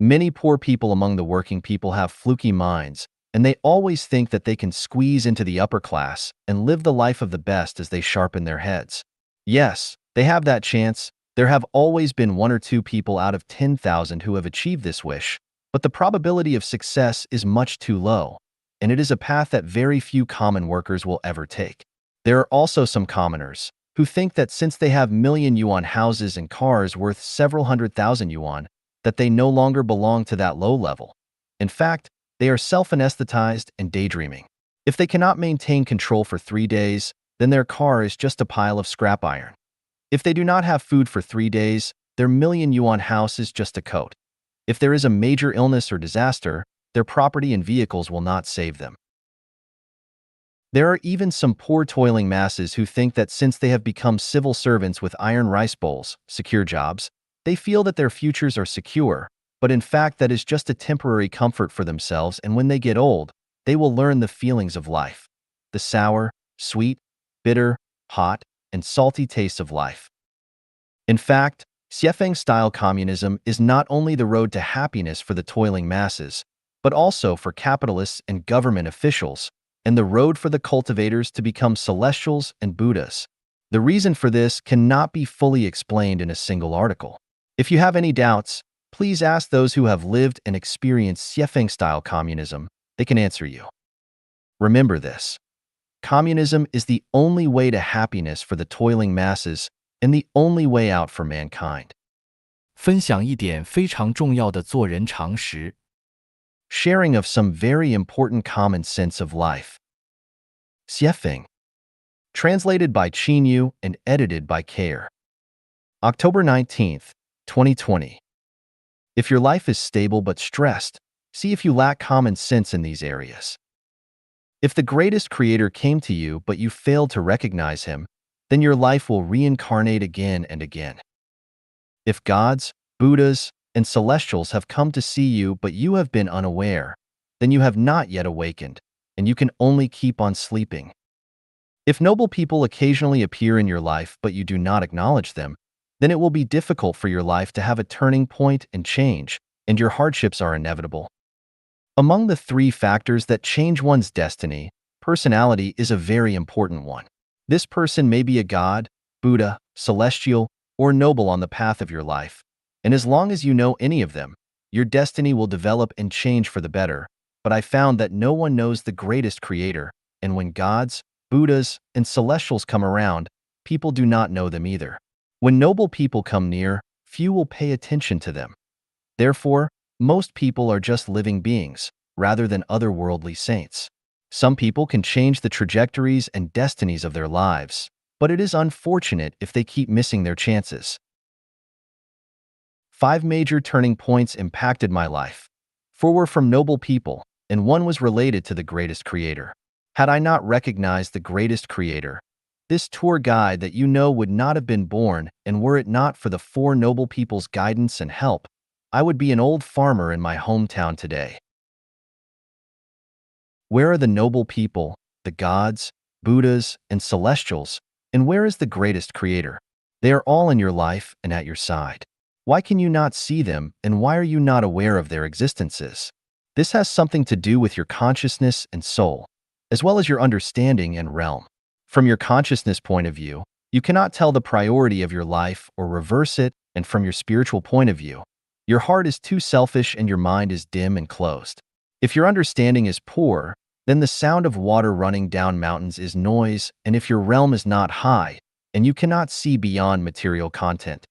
Many poor people among the working people have fluky minds, and they always think that they can squeeze into the upper class and live the life of the best as they sharpen their heads. Yes, they have that chance. There have always been 1 or 2 people out of 10,000 who have achieved this wish, but the probability of success is much too low, and it is a path that very few common workers will ever take. There are also some commoners who think that since they have million yuan houses and cars worth several 100,000 yuan, that they no longer belong to that low level. In fact, they are self-anesthetized and daydreaming. If they cannot maintain control for 3 days, then their car is just a pile of scrap iron. If they do not have food for 3 days, their million yuan house is just a coat. If there is a major illness or disaster, their property and vehicles will not save them. There are even some poor toiling masses who think that since they have become civil servants with iron rice bowls, secure jobs, they feel that their futures are secure, but in fact that is just a temporary comfort for themselves, and when they get old, they will learn the feelings of life, the sour, sweet, bitter, hot, and salty tastes of life. In fact, Xiefeng-style communism is not only the road to happiness for the toiling masses, but also for capitalists and government officials, and the road for the cultivators to become celestials and Buddhas. The reason for this cannot be fully explained in a single article. If you have any doubts, please ask those who have lived and experienced Xiefeng-style communism. They can answer you. Remember this. Communism is the only way to happiness for the toiling masses and the only way out for mankind. 分享一点非常重要的做人常识。 Sharing of some very important common sense of life. Xiefeng. Translated by Qinyu and edited by Care. October 19th, 2020. If your life is stable but stressed, see if you lack common sense in these areas. If the greatest creator came to you but you failed to recognize him, then your life will reincarnate again and again. If gods, Buddhas, and celestials have come to see you but you have been unaware, then you have not yet awakened, and you can only keep on sleeping. If noble people occasionally appear in your life but you do not acknowledge them, then it will be difficult for your life to have a turning point and change, and your hardships are inevitable. Among the three factors that change one's destiny, personality is a very important one. This person may be a god, Buddha, celestial, or noble on the path of your life, and as long as you know any of them, your destiny will develop and change for the better. But I found that no one knows the greatest creator, and when gods, Buddhas, and celestials come around, people do not know them either. When noble people come near, few will pay attention to them. Therefore, most people are just living beings, rather than otherworldly saints. Some people can change the trajectories and destinies of their lives, but it is unfortunate if they keep missing their chances. 5 major turning points impacted my life. 4 were from noble people, and 1 was related to the greatest creator. Had I not recognized the greatest creator, this tour guide that you know would not have been born, and were it not for the 4 noble people's guidance and help, I would be an old farmer in my hometown today. Where are the noble people, the gods, Buddhas, and celestials, and where is the greatest creator? They are all in your life and at your side. Why can you not see them, and why are you not aware of their existences? This has something to do with your consciousness and soul, as well as your understanding and realm. From your consciousness point of view, you cannot tell the priority of your life or reverse it, and from your spiritual point of view, your heart is too selfish and your mind is dim and closed. If your understanding is poor, then the sound of water running down mountains is noise, and if your realm is not high, and you cannot see beyond material content.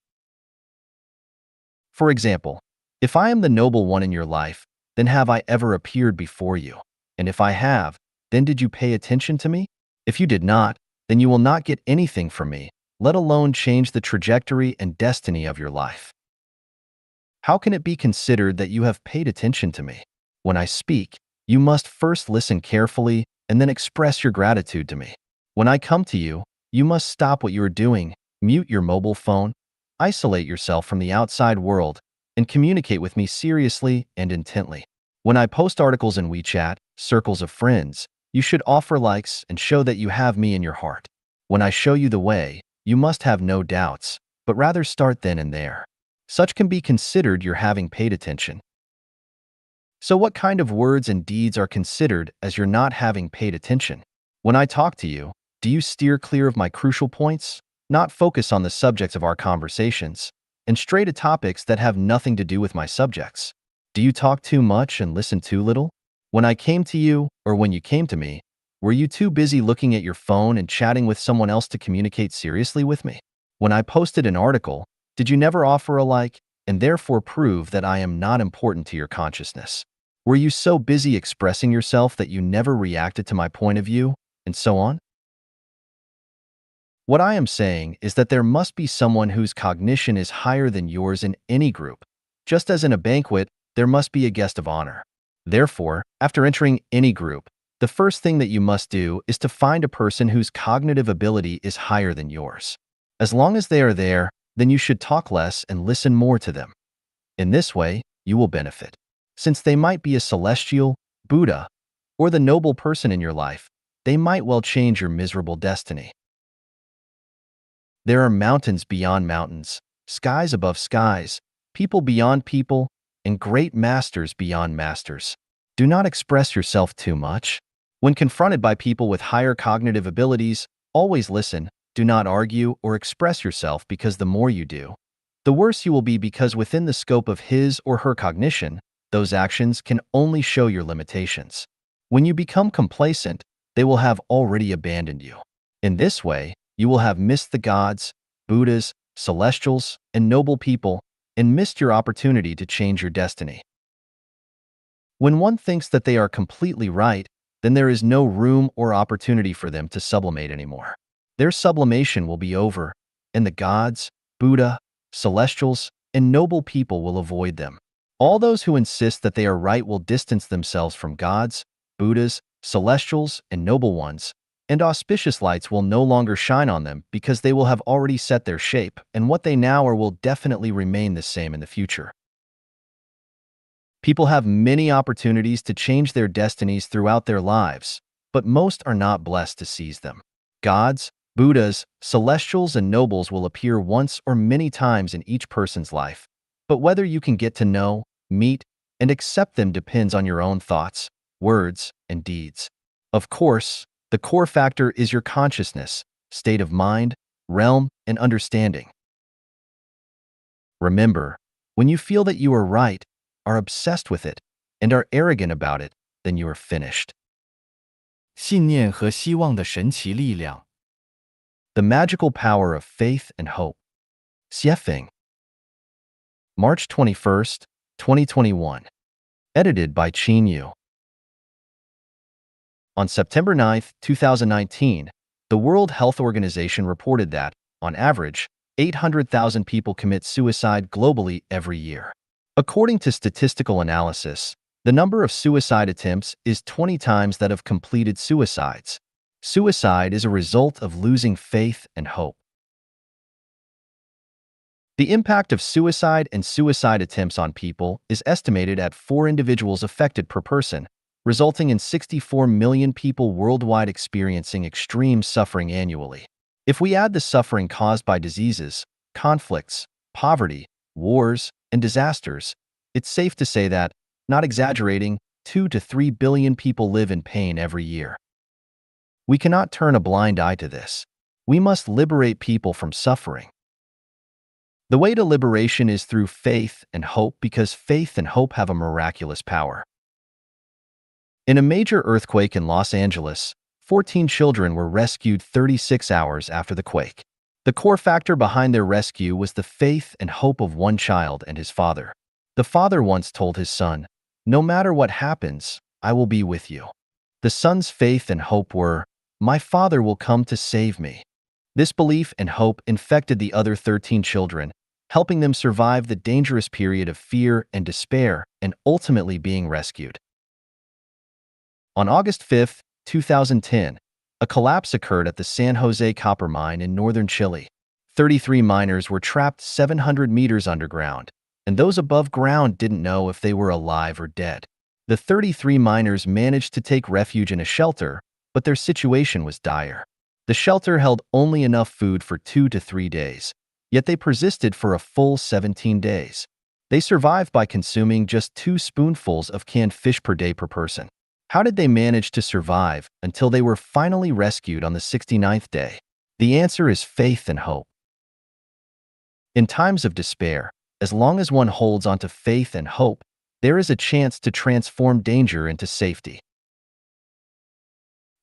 For example, if I am the noble one in your life, then have I ever appeared before you? And if I have, then did you pay attention to me? If you did not, then you will not get anything from me, let alone change the trajectory and destiny of your life. How can it be considered that you have paid attention to me? When I speak, you must first listen carefully and then express your gratitude to me. When I come to you, you must stop what you are doing, mute your mobile phone, isolate yourself from the outside world, and communicate with me seriously and intently. When I post articles in WeChat, circles of friends, you should offer likes and show that you have me in your heart. When I show you the way, you must have no doubts, but rather start then and there. Such can be considered your having paid attention. So what kind of words and deeds are considered as your not having paid attention? When I talk to you, do you steer clear of my crucial points, not focus on the subjects of our conversations, and stray to topics that have nothing to do with my subjects? Do you talk too much and listen too little? When I came to you, or when you came to me, were you too busy looking at your phone and chatting with someone else to communicate seriously with me? When I posted an article, did you never offer a like, and therefore prove that I am not important to your consciousness? Were you so busy expressing yourself that you never reacted to my point of view, and so on? What I am saying is that there must be someone whose cognition is higher than yours in any group. Just as in a banquet, there must be a guest of honor. Therefore, after entering any group, the first thing that you must do is to find a person whose cognitive ability is higher than yours. As long as they are there, then you should talk less and listen more to them. In this way, you will benefit. Since they might be a celestial, Buddha, or the noble person in your life, they might well change your miserable destiny. There are mountains beyond mountains, skies above skies, people beyond people, and great masters beyond masters. Do not express yourself too much. When confronted by people with higher cognitive abilities, always listen, do not argue or express yourself, because the more you do, the worse you will be, because within the scope of his or her cognition, those actions can only show your limitations. When you become complacent, they will have already abandoned you. In this way, you will have missed the gods, Buddhas, celestials, and noble people, and missed your opportunity to change your destiny. When one thinks that they are completely right, then there is no room or opportunity for them to sublimate anymore. Their sublimation will be over, and the gods, Buddha, celestials, and noble people will avoid them. All those who insist that they are right will distance themselves from gods, Buddhas, celestials, and noble ones, and auspicious lights will no longer shine on them because they will have already set their shape, and what they now are will definitely remain the same in the future. People have many opportunities to change their destinies throughout their lives, but most are not blessed to seize them. Gods, Buddhas, celestials, and nobles will appear once or many times in each person's life, but whether you can get to know, meet, and accept them depends on your own thoughts, words, and deeds. Of course, the core factor is your consciousness, state of mind, realm, and understanding. Remember, when you feel that you are right, are obsessed with it, and are arrogant about it, then you are finished. 信念和希望的神奇力量。The magical power of faith and hope. Xiefeng. March 21st, 2021. Edited by Qin Yu. On September 9th, 2019, the World Health Organization reported that, on average, 800,000 people commit suicide globally every year. According to statistical analysis, the number of suicide attempts is 20 times that of completed suicides. Suicide is a result of losing faith and hope. The impact of suicide and suicide attempts on people is estimated at 4 individuals affected per person, resulting in 64 million people worldwide experiencing extreme suffering annually. If we add the suffering caused by diseases, conflicts, poverty, wars, and disasters, it's safe to say that, not exaggerating, 2 to 3 billion people live in pain every year. We cannot turn a blind eye to this. We must liberate people from suffering. The way to liberation is through faith and hope because faith and hope have a miraculous power. In a major earthquake in Los Angeles, 14 children were rescued 36 hours after the quake. The core factor behind their rescue was the faith and hope of one child and his father. The father once told his son, "No matter what happens, I will be with you." The son's faith and hope were, "My father will come to save me." This belief and hope infected the other 13 children, helping them survive the dangerous period of fear and despair and ultimately being rescued. On August 5, 2010, a collapse occurred at the San Jose copper mine in northern Chile. 33 miners were trapped 700 meters underground, and those above ground didn't know if they were alive or dead. The 33 miners managed to take refuge in a shelter, but their situation was dire. The shelter held only enough food for 2 to 3 days, yet they persisted for a full 17 days. They survived by consuming just 2 spoonfuls of canned fish per day per person. How did they manage to survive until they were finally rescued on the 69th day? The answer is faith and hope. In times of despair, as long as one holds onto faith and hope, there is a chance to transform danger into safety.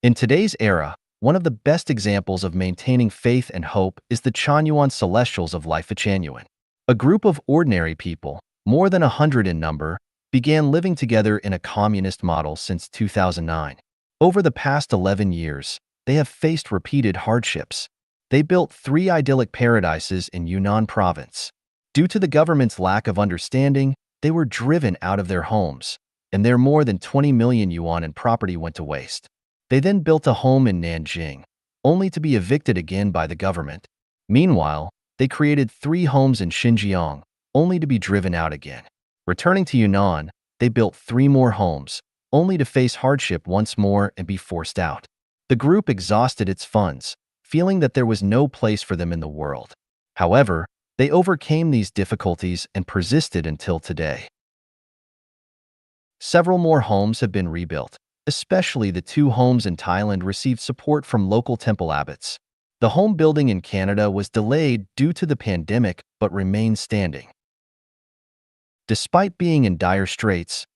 In today's era, one of the best examples of maintaining faith and hope is the Chanyuan Celestials of Life Changyuan. A group of ordinary people, more than 100 in number, began living together in a communist model since 2009. Over the past 11 years, they have faced repeated hardships. They built 3 idyllic paradises in Yunnan province. Due to the government's lack of understanding, they were driven out of their homes, and their more than 20 million yuan in property went to waste. They then built a home in Nanjing, only to be evicted again by the government. Meanwhile, they created 3 homes in Xinjiang, only to be driven out again. Returning to Yunnan, they built 3 more homes, only to face hardship once more and be forced out. The group exhausted its funds, feeling that there was no place for them in the world. However, they overcame these difficulties and persisted until today. Several more homes have been rebuilt. Especially the 2 homes in Thailand received support from local temple abbots. The home building in Canada was delayed due to the pandemic but remains standing. Despite being in dire straits,